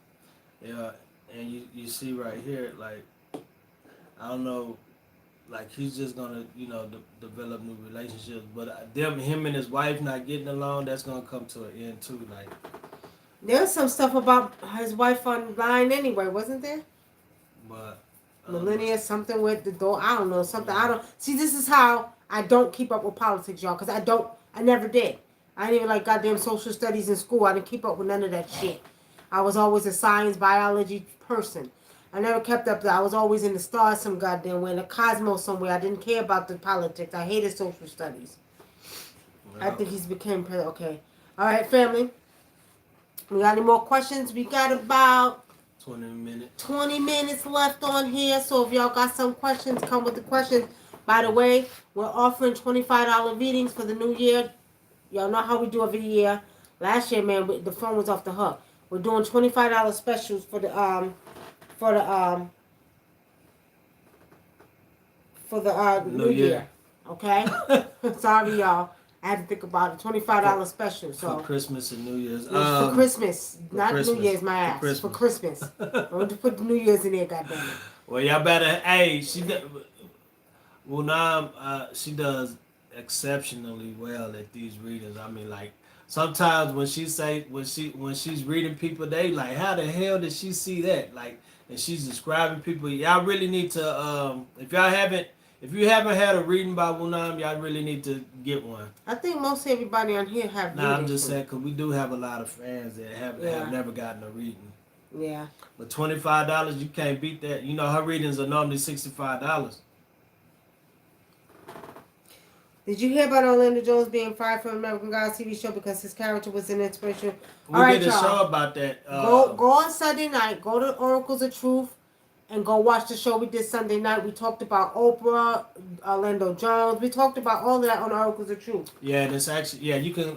Yeah, and you see right here, like I don't know, like he's just gonna develop new relationships, but him and his wife not getting along, that's gonna come to an end too. Like, There's some stuff about his wife online anyway, wasn't there? but I don't know. Millennia, something with the door. I don't know something. I Yeah. don't see. This is how I don't keep up with politics, y'all, because I don't. I never did. I didn't even like goddamn social studies in school. I didn't keep up with none of that shit. I was always a science biology person. I never kept up. I was always in the stars some goddamn way, in the cosmos somewhere. I didn't care about the politics. I hated social studies. I Well, think he's became president. Okay. All right, family. We got any more questions? We got about 20 minutes. 20 minutes left on here. So if y'all got some questions, come with the questions. By the way, we're offering $25 readings for the new year. Y'all know how we do every year. Last year, man, the phone was off the hook. We're doing $25 specials for for the um for the New new Year. year. Okay? Sorry, y'all. I had to think about it. $25 special. For So Christmas and New Year's. for Christmas, For not Christmas. New Year's, my For ass. Christmas. For Christmas. I want to put the New Year's in there, goddammit. Well, y'all better. Hey, Wunam, she does exceptionally well at these readings. I mean, like sometimes when she's reading people, they like, how the hell did she see that? Like, and she's describing people. Y'all really need to if you haven't had a reading by Wunam, y'all really need to get one. I think most everybody on here have Nah, I'm readings. just saying because we do have a lot of fans that Yeah. have never gotten a reading. Yeah. But $25, you can't beat that. You know her readings are normally $65. Did you hear about Orlando Jones being fired from American Gods TV show because his character was an inspiration? We All right, did a y'all. show about that. Go on Sunday night. Go to Oracles of Truth and go watch the show we did Sunday night. We talked about Oprah, Orlando Jones. We talked about all of that on Oracles of Truth. Yeah, and it's actually you can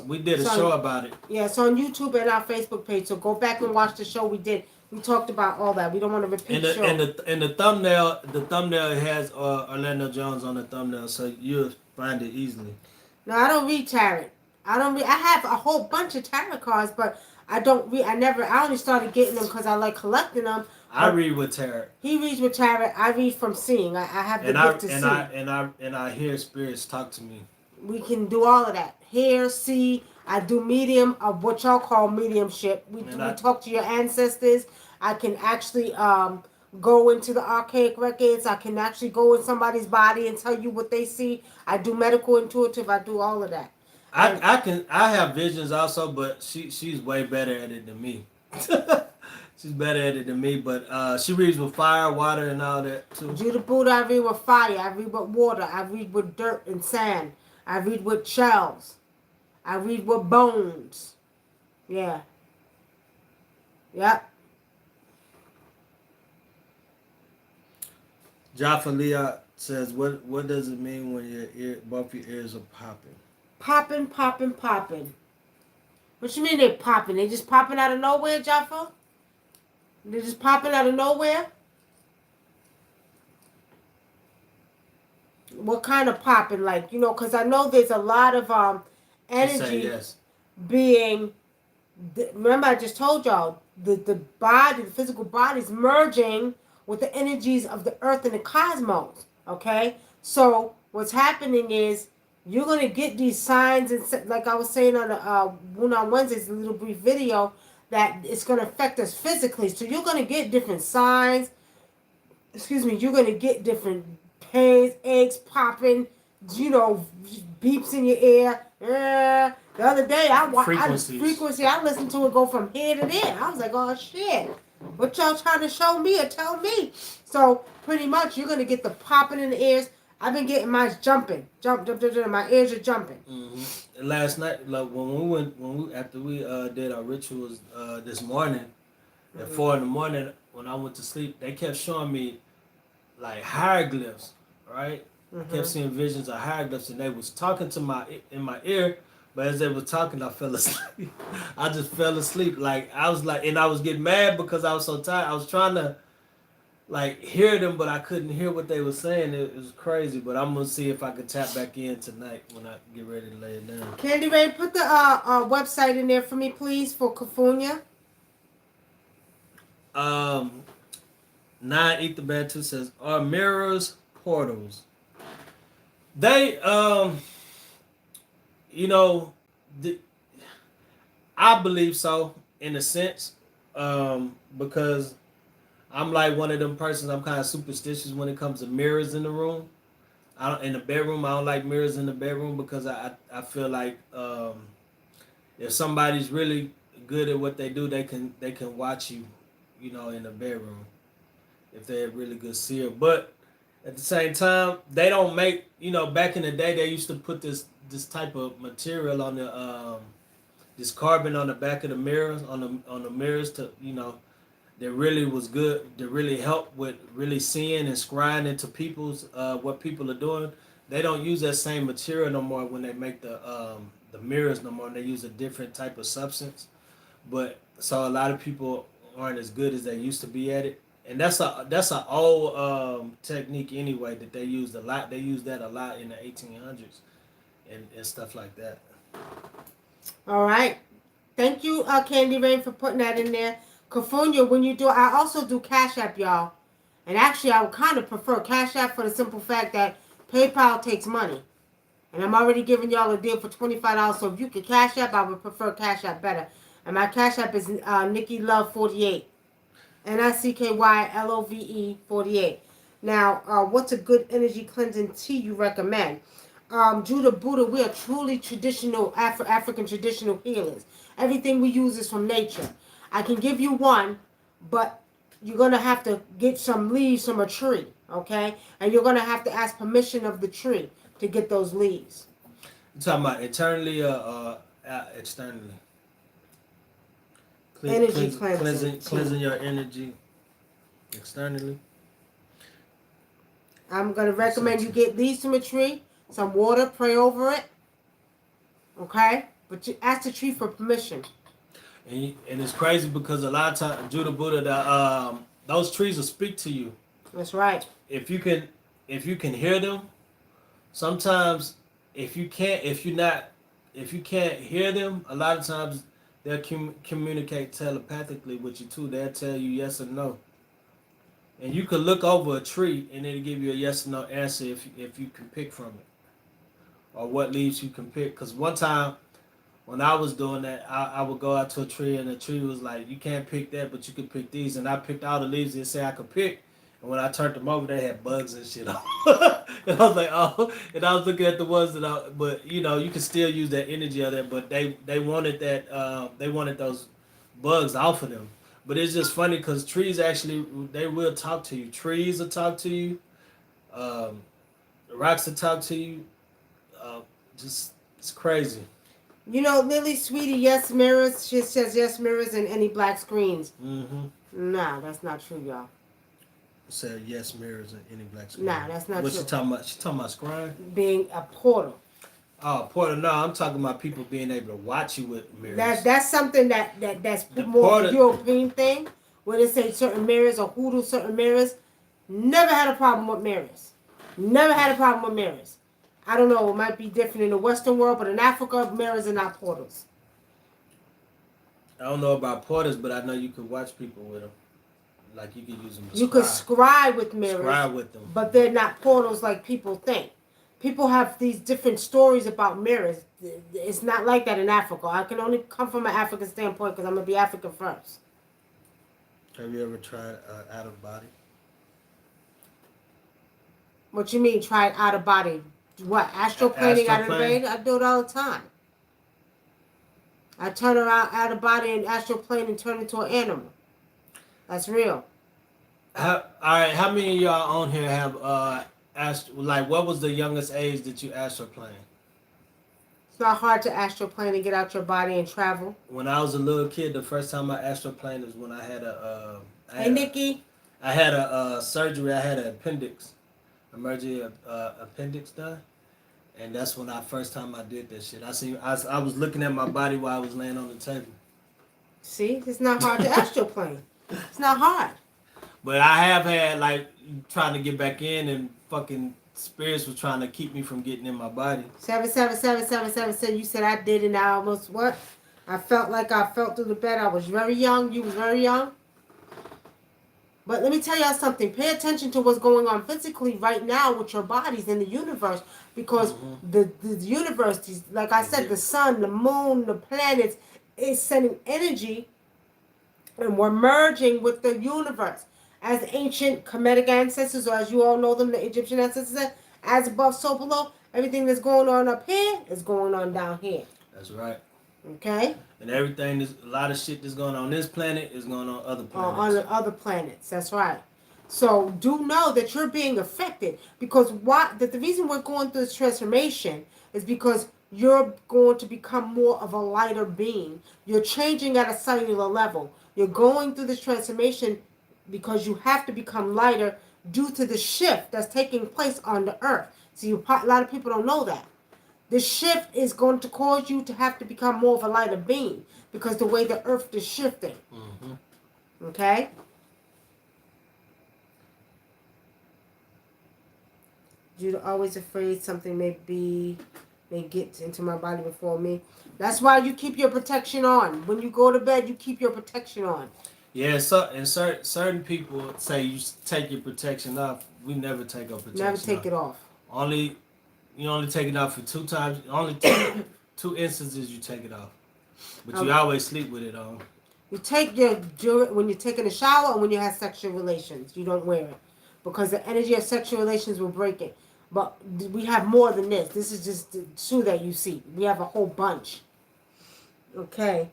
we did a show about it. Yeah, it's on YouTube and our Facebook page. So go back and watch the show we did. We talked about all that. We don't want to repeat the show. And the thumbnail has Orlando Jones on the thumbnail, so you'll find it easily. No, I don't read tarot. I have a whole bunch of tarot cards, but I don't read. I only started getting them because I like collecting them. I read with tarot. He reads with tarot. I read from seeing. I have the gift to see. And I hear spirits talk to me. We can do all of that. Hear, see. I do medium of what y'all call mediumship. We talk to your ancestors. I can actually go into the archaic records. I can actually go in somebody's body and tell you what they see. I do medical intuitive. I do all of that. I have visions also, but she's way better at it than me. She's better at it than me, but she reads with fire, water, and all that too. Judah Buddha, I read with fire. I read with water. I read with dirt and sand. I read with shells. I read with bones. Yeah. Yep. Jaffa Leah says, "What does it mean when both your ears are popping?" Popping, popping, popping. What you mean they popping? They just popping out of nowhere, Jaffa? They just popping out of nowhere? What kind of popping? Like, because I know there's a lot of energy yes. being. Remember, I just told y'all the body, the physical body, is merging with the energies of the earth and the cosmos. Okay, so what's happening is you're gonna get these signs, and like I was saying on the Wunam Wednesdays, a little brief video, that it's gonna affect us physically. So you're gonna get different signs. Excuse me. You're gonna get different pains, eggs popping, beeps in your ear. The other day, I listened to it go from here to there. I was like, oh shit, what y'all trying to show me or tell me? So pretty much, you're gonna get the popping in the ears. I've been getting mine jumping, jump, my ears are jumping. Mm-hmm. Last night, like after we did our rituals this morning at 4 a.m. when I went to sleep, they kept showing me like hieroglyphs, right? I kept seeing visions of hieroglyphs, and they was talking to in my ear. But as they were talking, I fell asleep. I just fell asleep. Like I was getting mad because I was so tired. I was trying to like hear them, but I couldn't hear what they were saying. It was crazy, but I'm gonna see if I can tap back in tonight when I get ready to lay it down. Candy Rain, put the website in there for me, please, for California. Um, Nine Ether Bad 2 says, are mirrors portals? They, you know, the, I believe so in a sense, because I'm like one of them persons. I'm kind of superstitious when it comes to mirrors in the room. I don't, in the bedroom. I don't like mirrors in the bedroom because I feel like if somebody's really good at what they do, they can watch you, in the bedroom if they're a really good seer. But at the same time, they don't make, back in the day they used to put this type of material on the this carbon on the back of the mirrors on the mirrors to that really was good, that really helped with really seeing and scrying into people's what people are doing. They don't use that same material no more when they make the mirrors no more. They use a different type of substance, but so a lot of people aren't as good as they used to be at it. And that's a old technique anyway that they used a lot. They used that a lot in the 1800s and stuff like that. All right. Thank you, Candy Rain, for putting that in there. California, when you do, I also do Cash App, y'all. And actually, I would kind of prefer Cash App for the simple fact that PayPal takes money. And I'm already giving y'all a deal for $25. So if you could Cash App, I would prefer Cash App better. And my Cash App is Nicky Love 48. NICKYLOVE 48. Now, what's a good energy cleansing tea you recommend? Judah Buddha, we are truly traditional African traditional healers. Everything we use is from nature. I can give you one, but you're gonna have to get some leaves from a tree, okay? And you're gonna have to ask permission of the tree to get those leaves. You talking about internally or externally? Energy cleansing. Cleansing your energy externally. I'm gonna recommend you get leaves from a tree, some water, pray over it, okay? But you ask the tree for permission. And it's crazy because a lot of times, Judah Buddha, those trees will speak to you. That's right. If you can hear them. Sometimes, if you can't hear them, a lot of times they'll communicate telepathically with you too. They'll tell you yes or no, and you can look over a tree and it'll give you a yes or no answer if you can pick from it or what leaves you can pick. Because one time when I was doing that, I would go out to a tree and the tree was like, you can't pick that, but you can pick these. And I picked all the leaves and said I could pick. And when I turned them over, they had bugs and shit on. And I was like, oh. And I was looking at the ones but you can still use that energy of that. But they wanted that, they wanted those bugs off of them. But it's just funny because trees actually, they will talk to you. Trees will talk to you. Um, rocks will talk to you. Just, it's crazy. You know, Lily Sweetie, yes mirrors. She says yes mirrors and any black screens. Mm-hmm. Nah, that's not true, y'all. Said yes mirrors and any black screen. Nah, that's not what true. She talking about? She talking about scrying? Being a portal. Oh, portal. No, I'm talking about people being able to watch you with mirrors. That's something that's The more portal, of a European thing, where they say certain mirrors or hoodoo certain mirrors. Never had a problem with mirrors. Never had a problem with mirrors. I don't know, it might be different in the Western world, but in Africa, mirrors are not portals. I don't know about portals, but I know you could watch people with them. Like you could use them to You could scry with mirrors, scry with them, but they're not portals like people think. People have these different stories about mirrors. It's not like that in Africa. I can only come from an African standpoint because I'm going to be African first. Have you ever tried out of body? What you mean, try it out of body? What, astral planing out of the body? I do it all the time. I turn around out of body and astral plane and turn into an animal. That's real. All right, how many of y'all on here have what was the youngest age that you astral plane? It's not hard to astral plane and get out your body and travel. When I was a little kid, the first time I astral planed was when I had Hey, Nicky. I had a surgery. I had an emergency appendix done, and that's when first time I did that shit. I was looking at my body while I was laying on the table. See, it's not hard to astral plane. It's not hard. But I have had like trying to get back in, and fucking spirits were trying to keep me from getting in my body. 77777. You said I did, and I almost what? I felt like I felt through the bed. I was very young. You was very young. But let me tell y'all something. Pay attention to what's going on physically right now with your bodies in the universe, because the universe, like I said, the sun, the moon, the planets, is sending energy, and we're merging with the universe. As ancient Kemetic ancestors, or as you all know them, the Egyptian ancestors said, as above, so below. Everything that's going on up here is going on down here. That's right. Okay? And everything, is a lot of shit that's going on this planet is going on other planets. On the other planets. That's right. So do know that you're being affected, because the reason we're going through this transformation is because you're going to become more of a lighter being. You're changing at a cellular level. You're going through this transformation because you have to become lighter due to the shift that's taking place on the earth. See, a lot of people don't know that. The shift is going to cause you to have to become more of a lighter being because the way the earth is shifting. Mm-hmm. Okay? You're always afraid something may get into my body before me. That's why you keep your protection on. When you go to bed, you keep your protection on. Yeah, so and certain people say you take your protection off. We never take our protection Never take off. it off. You only take it off for 2 times. Only two instances you take it off. But you always sleep with it on. You take when you're taking a shower and when you have sexual relations. You don't wear it because the energy of sexual relations will break it. But we have more than this. This is just the 2 that you see. We have a whole bunch. Okay.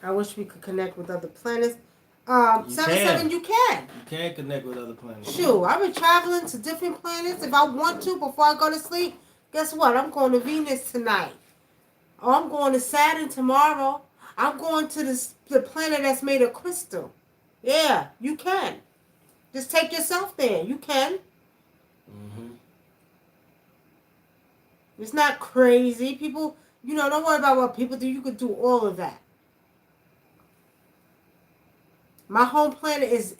I wish we could connect with other planets. 7 you can. You can connect with other planets. Sure. I've been traveling to different planets. If I want to, before I go to sleep, guess what? I'm going to Venus tonight. Or I'm going to Saturn tomorrow. I'm going to the planet that's made of crystal. Yeah, you can. Just take yourself there. You can. Mm-hmm. It's not crazy. People, don't worry about what people do. You could do all of that. My home planet is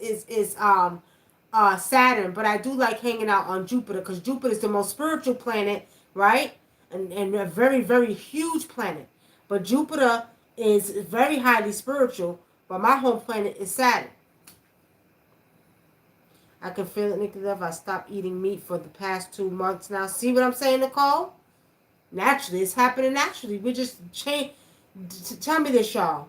Saturn, but I do like hanging out on Jupiter because Jupiter is the most spiritual planet, right? And a very, very huge planet. But Jupiter is very highly spiritual, but my home planet is Saturn. I can feel it, Nicky Love. I stopped eating meat for the past 2 months now. See what I'm saying, Nicole? Naturally, it's happening naturally. We just change. Tell me this, y'all.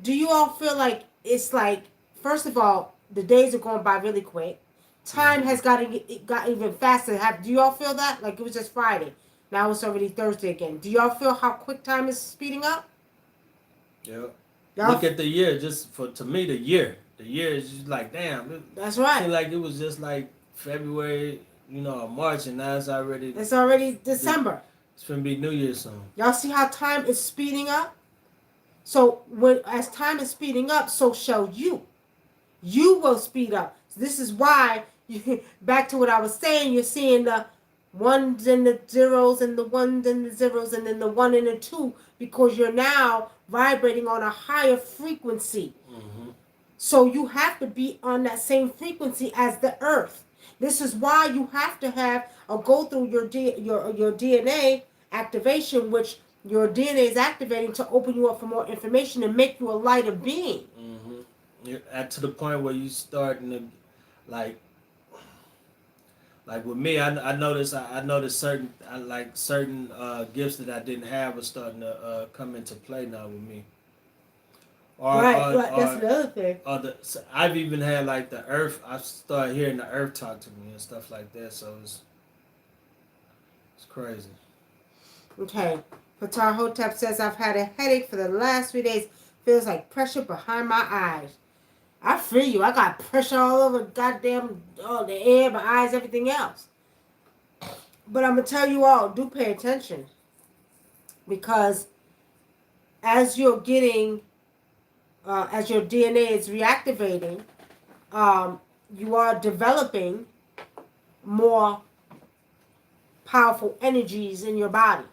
Do you all feel like it's like, first of all, the days are going by really quick. Time has got even faster. Do you all feel that? Like it was just Friday. Now it's already Thursday again. Do y'all feel how quick time is speeding up? Yeah. Look at the year. To me, the year is just like, damn. That's right. I feel like it was just like February, March, and now it's already December. It's gonna be New Year's soon. Y'all see how time is speeding up? So as time is speeding up, so shall you. You will speed up. So this is why back to what I was saying. You're seeing the 1s and the 0s and the 1s and the 0s and then the 1 and the 2 because you're now vibrating on a higher frequency. Mm-hmm. So you have to be on that same frequency as the Earth. This is why you have to have or go through your DNA activation, which your DNA is activating to open you up for more information and make you a lighter being. Mm-hmm. You're to the point where you starting to, like with me, I noticed certain gifts that I didn't have are starting to come into play now with me. Right, that's the other thing. I've even had like the earth. I started hearing the earth talk to me and stuff like that. So it's crazy. Okay. Patar Hotep says, I've had a headache for the last 3 days. Feels like pressure behind my eyes. I feel you. I got pressure all over goddamn the air, my eyes, everything else. But I'm going to tell you all, do pay attention. Because as you're getting, as your DNA is reactivating, you are developing more powerful energies in your body.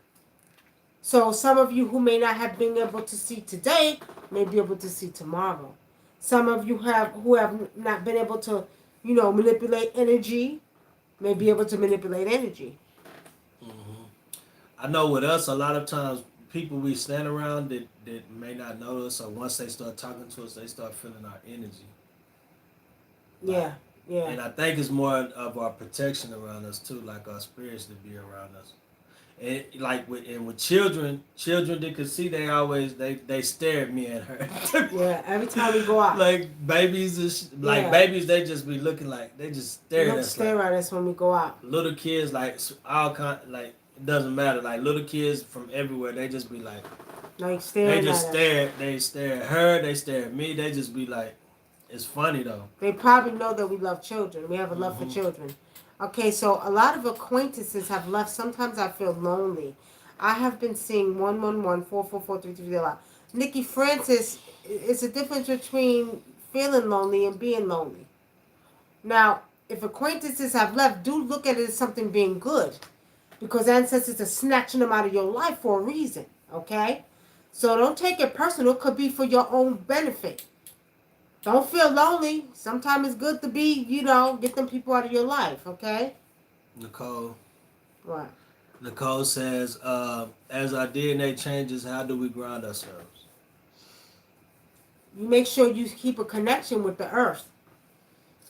So some of you who may not have been able to see today may be able to see tomorrow. Some of you who have not been able to, manipulate energy, may be able to manipulate energy. I know with us, a lot of times people we stand around that may not know us, or once they start talking to us, they start feeling our energy. Like, Yeah, yeah. and I think it's more of our protection around us too, like our spirits to be around us. And like with children they could see they stare at me and her. Yeah, every time we go out. Like babies, like Yeah. babies, they just be looking like they just stare at us Stare like at us when we go out. little kids, like all kind, like it doesn't matter. Like little kids from everywhere, they just be like Like they staring just at us. they stare at her, they stare at me. They just be like, it's funny though. They probably know that we love children. We have a love for Hmm. children. Okay, so a lot of acquaintances have left. Sometimes I feel lonely. I have been seeing 111-444-33 a lot. Nikki Francis, it's a difference between feeling lonely and being lonely. Now, if acquaintances have left, do look at it as something being good, because ancestors are snatching them out of your life for a reason. Okay, so don't take it personal. It could be for your own benefit. Don't feel lonely. Sometimes it's good to be, get them people out of your life, okay? Nicole. Right. Nicole says, as our DNA changes, how do we ground ourselves? You make sure you keep a connection with the earth.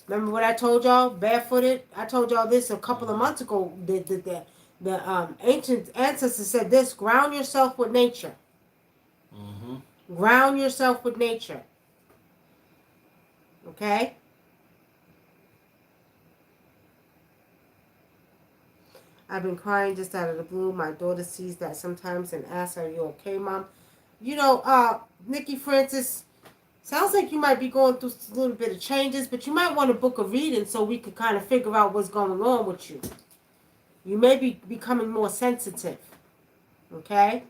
Remember what I told y'all? Barefooted? I told y'all this a couple of months ago. The ancient ancestors said this: ground yourself with nature. Hmm. Ground yourself with nature. Okay? I've been crying just out of the blue. My daughter sees that sometimes and asks, "Are you okay, Mom?" Nikki Francis, sounds like you might be going through a little bit of changes, but you might want to book a reading so we could kind of figure out what's going on with you. You may be becoming more sensitive. Okay?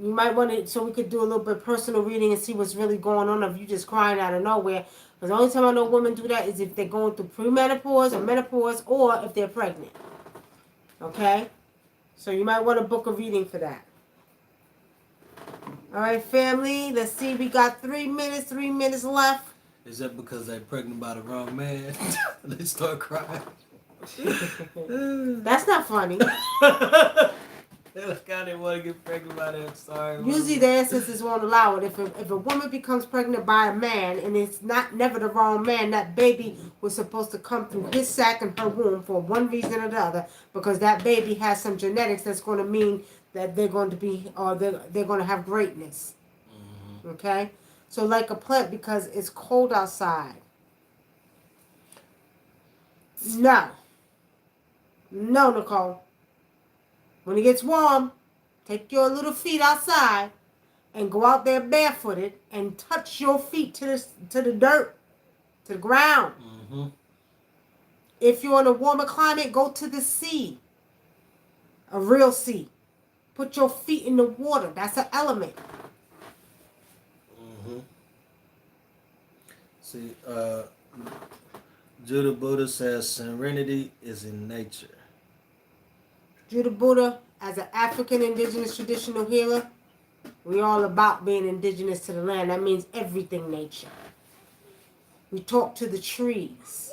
You might want to, so we could do a little bit of personal reading and see what's really going on, if you just crying out of nowhere. Because the only time I know women do that is if they're going through premenopause or menopause, or if they're pregnant. Okay? So you might want to book a reading for that. All right, family. Let's see. We got 3 minutes. 3 minutes left. Is that because they're pregnant by the wrong man? They start crying. That's not funny. They're like, I didn't want to get pregnant by that. Sorry. Usually the ancestors won't allow it. If a woman becomes pregnant by a man and it's never the wrong man, that baby was supposed to come through his sac and her womb for one reason or the other, because that baby has some genetics that's going to mean that they're going to be, or they're going to have greatness. Mm-hmm. Okay? So like a plant, because it's cold outside. No. No, Nicole. When it gets warm, take your little feet outside and go out there barefooted and touch your feet to the dirt, to the ground. Mm-hmm. If you're in a warmer climate, go to the sea, a real sea. Put your feet in the water. That's an element. Mm-hmm. See, Judah Buddha says serenity is in nature. Judah Buddha, as an African indigenous traditional healer, we're all about being indigenous to the land. That means everything nature. We talk to the trees.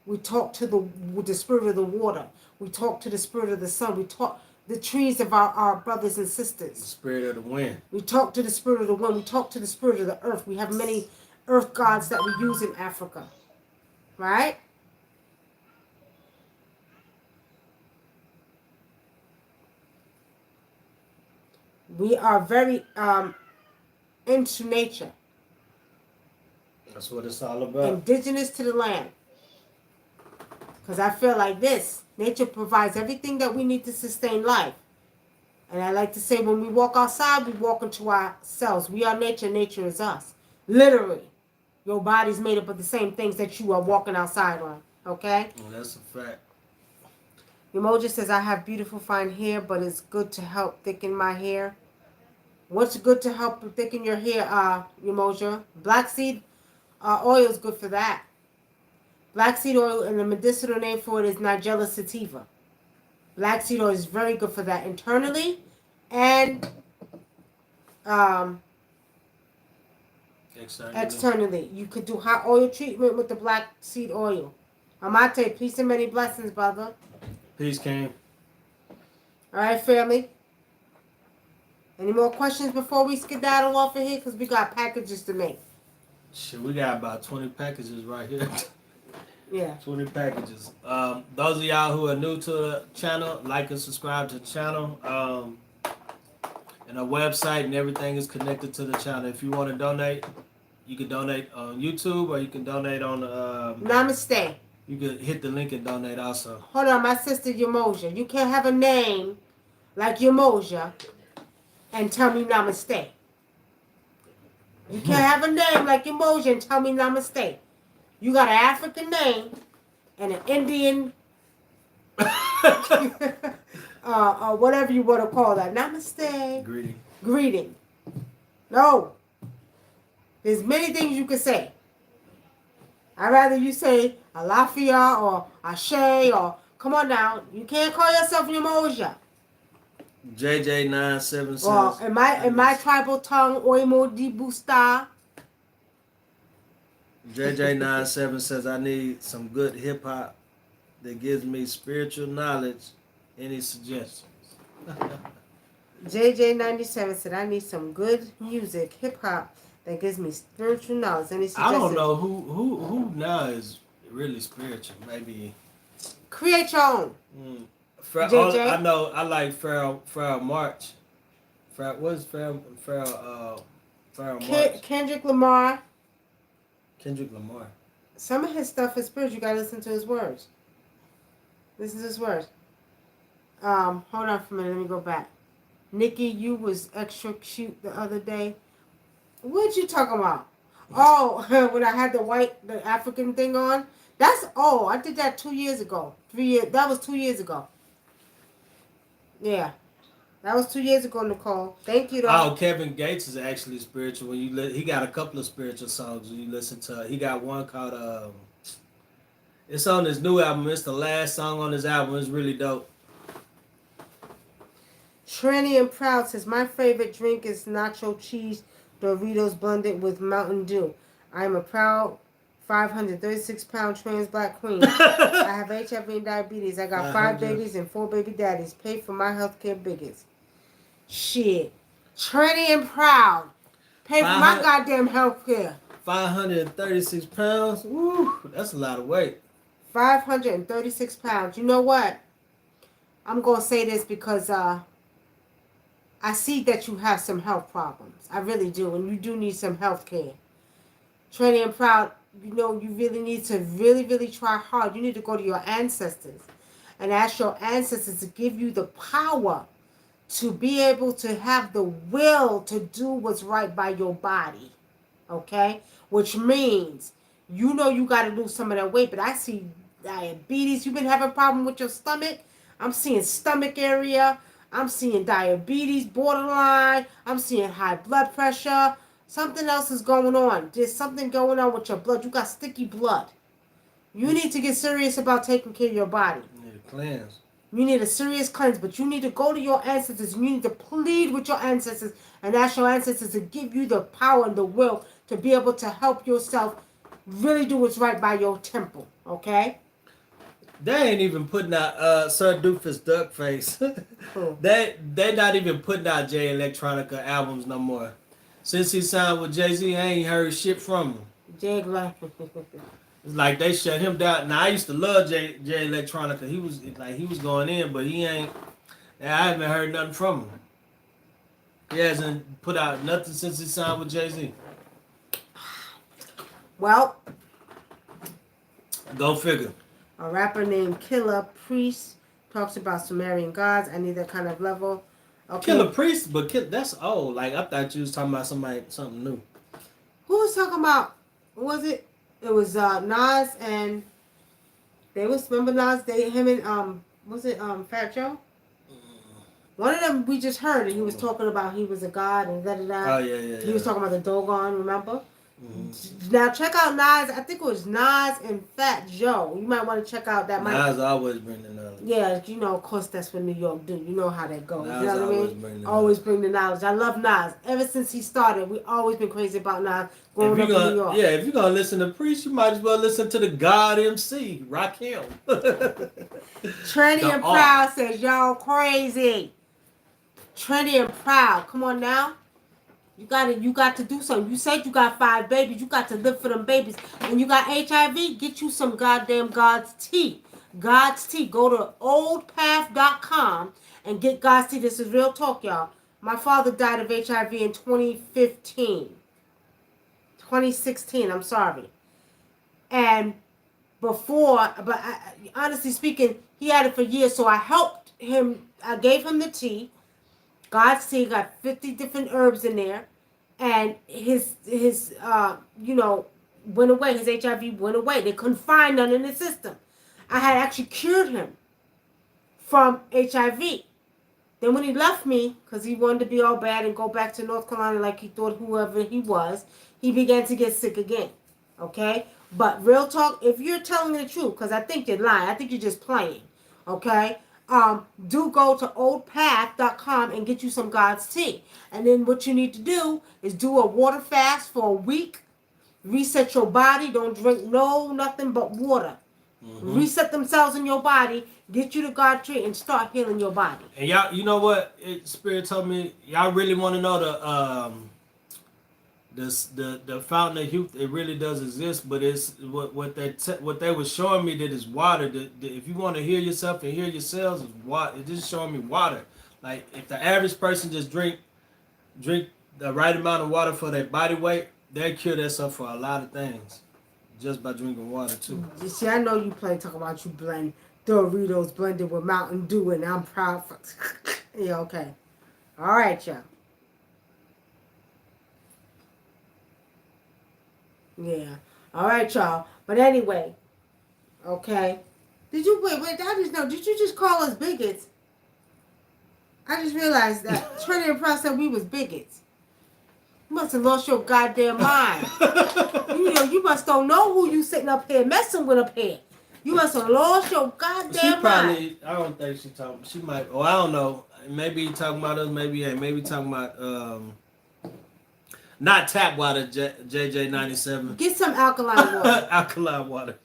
We talk to the spirit of the water. We talk to the spirit of the sun. We talk the trees of our brothers and The sisters. spirit of the wind. We talk to the spirit of the wind. We talk to the spirit of the earth. We have many earth gods that we use in Africa. Right? We are very into nature. That's what it's all about. Indigenous to the land. Because I feel like this. Nature provides everything that we need to sustain life. And I like to say, when we walk outside, we walk into ourselves. We are nature. Nature is us. Literally. Your body's made up of the same things that you are walking outside on. Okay? Well, that's a fact. Emoji says, I have beautiful fine hair, but it's good to help thicken my hair. What's good to help thicken your hair, Emoji? Black seed oil is good for that. Black seed oil, and the medicinal name for it is Nigella sativa. Black seed oil is very good for that internally and externally. You could do hot oil treatment with the black seed oil. Amate, peace and many blessings, brother. Peace, King. All right, family. Any more questions before we skedaddle off of here? Because we got packages to make. Shit, we got about 20 packages right here. Yeah. 20 packages. Those of y'all who are new to the channel, like and subscribe to the channel. And our website and everything is connected to the channel. If you want to donate, you can donate on YouTube or you can donate on Namaste. You can hit the link and donate also. Hold on, my sister Yamoja. You can't have a name like Yamoja and tell me namaste. You can't have a name like Yamoja and tell me namaste. You got an African name and an Indian whatever you want to call that. Namaste. Greeting. No. There's many things you can say. I'd rather you say Alafia or Ashe or come on now. You can't call yourself Yamoja. JJ97 says. Well, in my tribal tongue, Oimo di Busta. JJ97 says I need some good hip hop that gives me spiritual knowledge. Any suggestions? JJ97 said I need some good music, hip hop that gives me spiritual knowledge. Any suggestions? I don't know who now is really spiritual. Maybe create your own. JJ? I know I like Pharrell March. What's Pharrell March? Kendrick Lamar. Kendrick Lamar. Some of his stuff is spiritual. You gotta listen to his words. Listen to his words. Hold on for a minute. Let me go back. Nicky, you was extra cute the other day. What you talking about? Oh, when I had the African thing on. I did that 2 years ago. 3 years. That was 2 years ago. Yeah. That was 2 years ago, Nicole. Thank you, though. Oh, Kevin Gates is actually spiritual. When he got a couple of spiritual songs when you listen to. He got one called it's on his new album. It's the last song on his album. It's really dope. Tranny and Proud says my favorite drink is nacho cheese Doritos blended with Mountain Dew. I am a proud 536-pound trans black queen. I have HIV and diabetes. I got 5 babies and 4 baby daddies. Pay for my healthcare biggest. Shit. Tranny and Proud. Pay for my goddamn healthcare. 536 pounds? Woo, that's a lot of weight. 536 pounds. You know what? I'm going to say this because I see that you have some health problems. I really do. And you do need some health care. Tranny and Proud, you know, you really need to really try hard. You need to go to your ancestors and ask your ancestors to give you the power to be able to have the will to do what's right by your body. Okay? Which means, you know you got to lose some of that weight, but I see diabetes. You've been having a problem with your stomach. I'm seeing stomach area. I'm seeing diabetes, borderline. I'm seeing high blood pressure. Something else is going on. There's something going on with your blood. You got sticky blood. You need to get serious about taking care of your body. You need a cleanse. You need a serious cleanse, but you need to go to your ancestors. You need to plead with your ancestors and ask your ancestors to give you the power and the will to be able to help yourself really do what's right by your temple. Okay? They ain't even putting out Sir Doofus Duckface. They not even putting out Jay Electronica albums no more. Since he signed with Jay-Z, I ain't heard shit from him. Jay It's like they shut him down. Now I used to love Jay Electronica. He was going in, but he ain't. I haven't heard nothing from him. He hasn't put out nothing since he signed with Jay-Z. Well, go figure. A rapper named Killer Priest talks about Sumerian gods. I need that kind of level. Okay. Killer Priest, but that's old. Like I thought you was talking about something new. Who was talking about? What was it? It was Nas and they was remember Nas. Him and was it Fat Joe? One of them we just heard, and he was talking about he was a god and da da da. Oh yeah. He was talking about the Dogon, remember? Now check out Nas. I think it was Nas and Fat Joe. You might want to check out that. Nas always bring the knowledge. Yeah, you know, of course that's what New York do. You know how that goes. Nas You know what I always mean? bring the Always bring the knowledge. I love Nas. Ever since he started, we always been crazy about Nas growing up in New York. Yeah, if you're gonna listen to Priest, you might as well listen to the God MC. Rock him. Trendy and Proud says y'all crazy. Trendy and Proud. Come on now. You got to do something. You said you got 5 babies. You got to live for them babies. And you got HIV, get you some goddamn God's tea. God's tea. Go to oldpath.com and get God's tea. This is real talk, y'all. My father died of HIV in 2015. 2016, I'm sorry. And honestly speaking, he had it for years, so I helped him. I gave him the tea. God's tea got 50 different herbs in there, and his went away. His HIV went away. They couldn't find none in the system. I had actually cured him from HIV. Then when he left me, because he wanted to be all bad and go back to North Carolina like he thought whoever he was, he began to get sick again. Okay? But real talk, if you're telling the truth, because I think you're lying, I think you're just playing. Okay? Do go to oldpath.com and get you some God's tea. And then what you need to do is do a water fast for a week. Reset your body. Don't drink nothing but water. Reset themselves in your body. Get you the God tree and start healing your body. And y'all, you know what? Spirit told me, y'all really want to know the fountain of youth. It really does exist, but it's what they were showing me that is water. If you want to heal yourself and heal yourselves, it's water. It's just showing me water. Like if the average person just drink the right amount of water for their body weight, they cure themselves for a lot of things just by drinking water too. You see, I know you talking about you blend Doritos blended with Mountain Dew, and I'm proud for. Yeah, okay. All right, y'all. Yeah. All right, y'all. But anyway, okay. Did you wait? I just know. Did you just call us bigots? I just realized that Trinity and Proud said we was bigots. You must have lost your goddamn mind. You must don't know who you sitting up here messing with up here. You must have lost your goddamn mind. I don't think she talking. She might. Oh, I don't know. Maybe he talking about us. Maybe ain't. Maybe talking about not tap water. JJ97. Get some alkaline water. Alkaline water.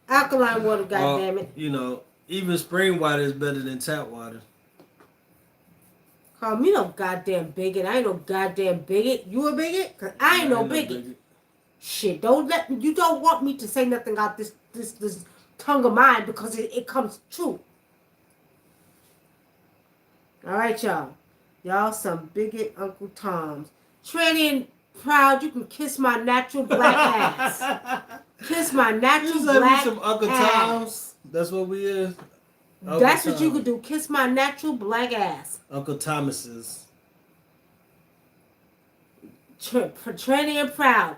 Alkaline water. Goddamn it. Even spring water is better than tap water. Call me no goddamn bigot. I ain't no goddamn bigot. You a bigot? Cause I ain't no bigot. Shit, you don't want me to say nothing about this tongue of mine because it comes true. All right, y'all. Y'all some bigot Uncle Toms. Tranny and Proud, you can kiss my natural black ass. Kiss my natural black some Uncle ass. Toms. That's what we is. That's what you could do. Kiss my natural black ass. Uncle Thomas's. Tranny and Proud.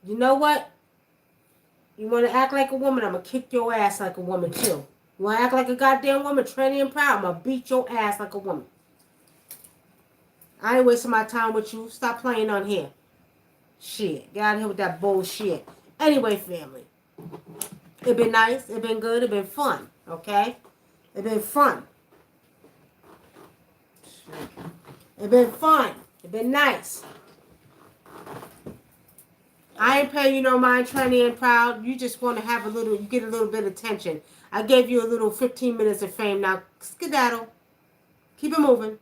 You know what? You want to act like a woman, I'm going to kick your ass like a woman, too. You want to act like a goddamn woman, Tranny and Proud, I'm going to beat your ass like a woman. I ain't wasting my time with you. Stop playing on here. Shit. Get out of here with that bullshit. Anyway, family. It been nice. It been good. It been fun. Okay? It been fun. It been fun. It been nice. I ain't paying you no mind, Tranny and Proud. You just want to have you get a little bit of attention. I gave you a little 15 minutes of fame. Now, skedaddle. Keep it moving.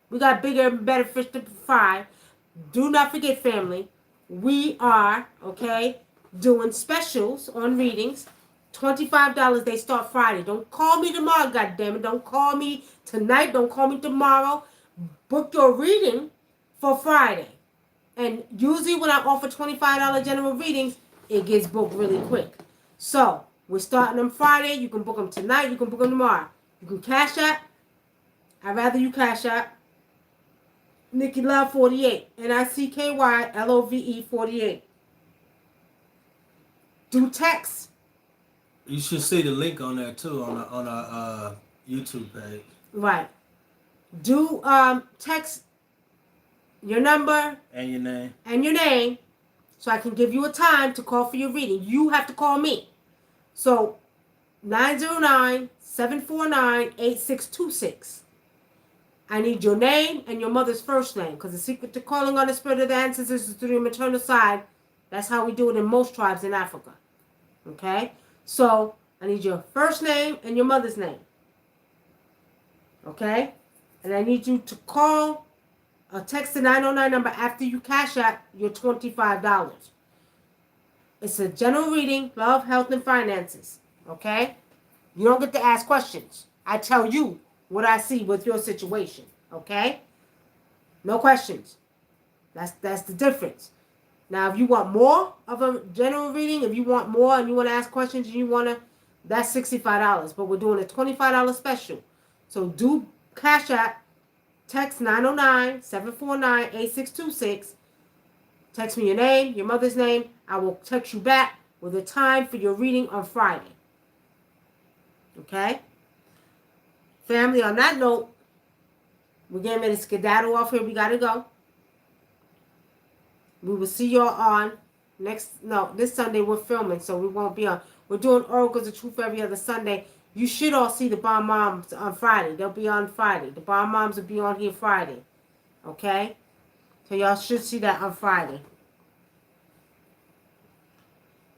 We got bigger and better fish to fry. Do not forget, family, we are, okay, doing specials on readings. $25, they start Friday. Don't call me tomorrow, goddammit. Don't call me tonight. Don't call me tomorrow. Book your reading for Friday. And usually when I offer $25 general readings, it gets booked really quick. So, we're starting them Friday. You can book them tonight. You can book them tomorrow. You can cash out. I'd rather you cash out. Nicky Love 48. NICKYLOVE 48. Do text. You should see the link on there too on our YouTube page. Right. Do text your number and your name. And your name so I can give you a time to call for your reading. You have to call me. So 909-749-8626. I need your name and your mother's first name, because the secret to calling on the spirit of the ancestors is through your maternal side. That's how we do it in most tribes in Africa. Okay? So I need your first name and your mother's name. Okay? And I need you to call or text the 909 number after you cash out your $25. It's a general reading, love, health, and finances. Okay? You don't get to ask questions. I tell you what I see with your situation. Okay? No questions. That's the difference. Now, if you want more of a general reading, if you want more and you want to ask questions and you want to, that's $65. But we're doing a $25 special. So do cash app, text 909-749-8626. Text me your name, your mother's name. I will text you back with a time for your reading on Friday. Okay? Family, on that note, we're getting ready to skedaddle off here. We got to go. We will see y'all on this Sunday we're filming, so we won't be on. We're doing Oracles of Truth every other Sunday. You should all see the Bomb Moms on Friday. They'll be on Friday. The Bomb Moms will be on here Friday. Okay? So y'all should see that on Friday.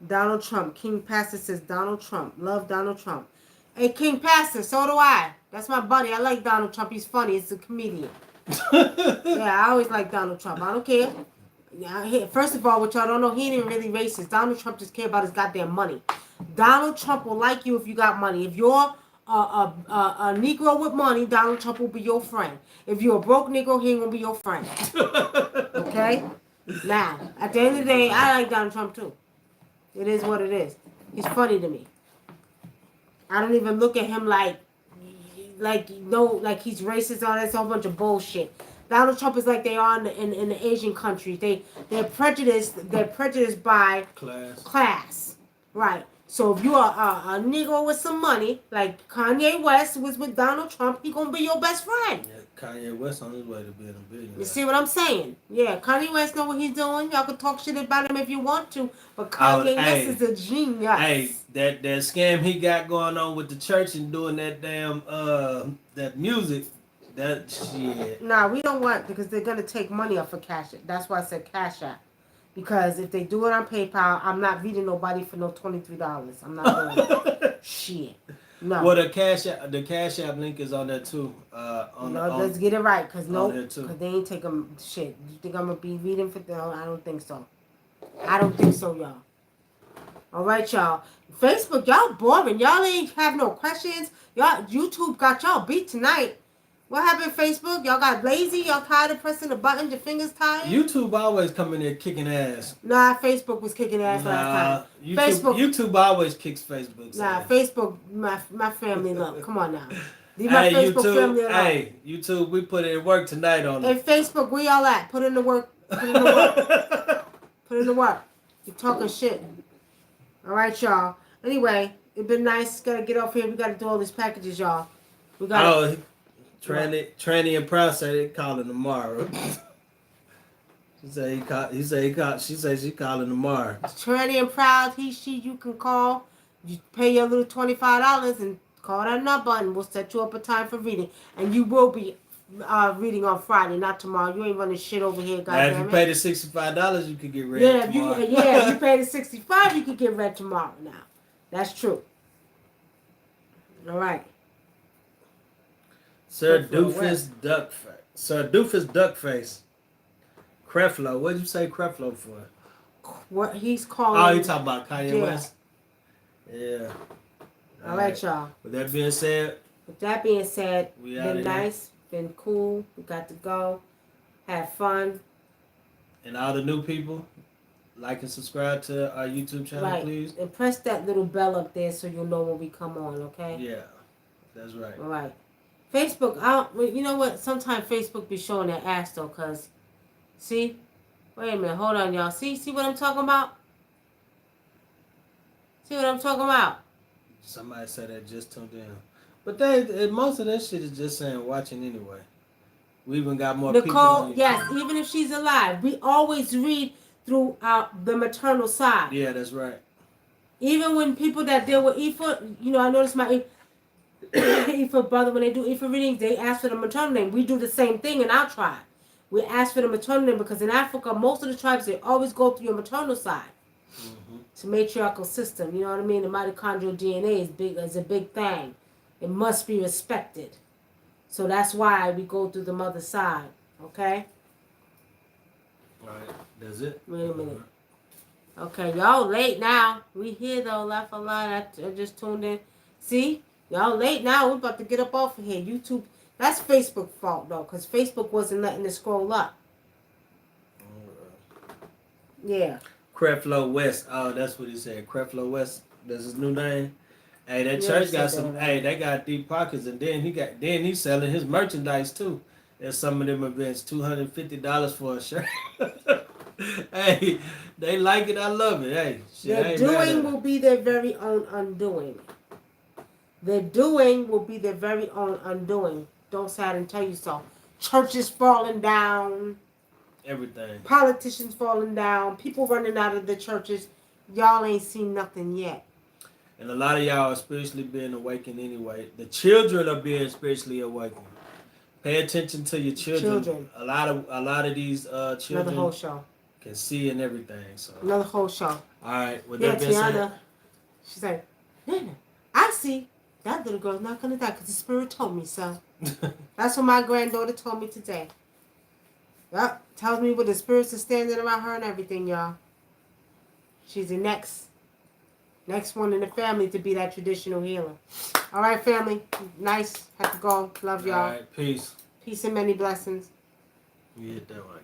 Donald Trump. King Pastor says Donald Trump. Love Donald Trump. Hey, King Pastor, so do I. That's my buddy. I like Donald Trump. He's funny. He's a comedian. Yeah, I always like Donald Trump. I don't care. Yeah, first of all, what y'all don't know, he ain't even really racist. Donald Trump just care about his goddamn money. Donald Trump will like you if you got money. If you're a Negro with money, Donald Trump will be your friend. If you're a broke Negro, he ain't gonna be your friend. Okay? Now, at the end of the day, I like Donald Trump too. It is what it is. He's funny to me. I don't even look at him like he's racist. All that's a whole bunch of bullshit. Donald Trump is like they are in the Asian countries. They're prejudiced. They're prejudiced by class. Right. So if you are a Negro with some money, like Kanye West was with Donald Trump, he gonna be your best friend. Yeah, Kanye West on his way to being a billionaire. You see what I'm saying? Yeah, Kanye West know what he's doing. Y'all can talk shit about him if you want to, but Kanye West is a genius. Hey, that scam he got going on with the church and doing that damn that music. That shit. Nah, we don't want, because they're gonna take money off of Cash App. That's why I said Cash App. Because if they do it on PayPal, I'm not reading nobody for no $23. I'm not doing it. Shit. No. Well, the Cash App link is on there too. Let's get it right, because they ain't take them shit. You think I'm gonna be reading for them? I don't think so. I don't think so, y'all. All right, y'all. Facebook, y'all boring. Y'all ain't have no questions. Y'all, YouTube got y'all beat tonight. What happened, Facebook? Y'all got lazy? Y'all tired of pressing the buttons? Your fingers tired? YouTube always come in there kicking ass. Nah, Facebook was kicking ass last time. YouTube always kicks Facebook's ass. Facebook, my family, look. Come on now. Leave my Facebook family alone. Hey, YouTube, we put in work tonight on it. Hey, Facebook, where y'all at? Put in the work. Put in the work. Put in the work. You're talking shit. All right, y'all. Anyway, it's been nice. Gotta get off here. We gotta do all these packages, y'all. We got. Tranny and Proud say they calling tomorrow. She said she calling tomorrow. Tranny and Proud, you can call. You pay your little $25 and call that number, and we'll set you up a time for reading. And you will be reading on Friday, not tomorrow. You ain't running shit over here, guys. If you pay the $65, you could get read tomorrow. If you pay the $65, you could get read tomorrow. Now, that's true. All right. Sir Doofus Duckface. Creflo. What did you say Creflo for? What he's calling. Oh, you talking about Kanye West? Yeah. All right, y'all. With that being said, been nice, been cool. We got to go. Have fun. And all the new people, like and subscribe to our YouTube channel, please. And press that little bell up there so you'll know when we come on, okay? Yeah, that's right. All right. Facebook, you know what? Sometimes Facebook be showing their ass though, cause, see, wait a minute, hold on, y'all. See what I'm talking about? See what I'm talking about? Somebody said that just tuned in, but most of that shit is just saying watching anyway. We even got more people on YouTube. Yes, even if she's alive, we always read through the maternal side. Yeah, that's right. Even when people that deal with IFA, I notice my IFA brother, when they do IFA readings, they ask for the maternal name. We do the same thing in our tribe. We ask for the maternal name because in Africa, most of the tribes, they always go through your maternal side. It's a matriarchal system, you know what I mean? The mitochondrial DNA is a big thing. It must be respected. So that's why we go through the mother side, okay? All right, that's it. Wait a minute. Okay, y'all late now. We here though, laugh a lot. I just tuned in. See? Y'all late now. We're about to get up off of here. YouTube, that's Facebook fault though, because Facebook wasn't letting it scroll up. Yeah. Creflo West. Oh, that's what he said. Creflo West. That's his new name. Hey, that church got some. Hey, they got deep pockets, and then he's selling his merchandise too. At some of them events, $250 for a shirt. Hey, they like it. I love it. Hey, shit, their doing will be their very own undoing. Their doing will be their very own undoing. Don't say I didn't tell you so. Churches falling down. Everything. Politicians falling down. People running out of the churches. Y'all ain't seen nothing yet. And a lot of y'all are spiritually being awakened anyway. The children are being spiritually awakened. Pay attention to your children. A lot of these children. Another whole show. Can see and everything. So another whole show. All right. With yeah, that being Tiana. She's like, Nana, I see that little girl's not gonna die because the spirit told me so. That's what my granddaughter told me today. Yep, tells me what the spirits are standing around her and everything, y'all. She's the next one in the family to be that traditional healer. All right, family. Nice. Have to go. Love y'all. All right. Peace. Peace and many blessings. You hit that right.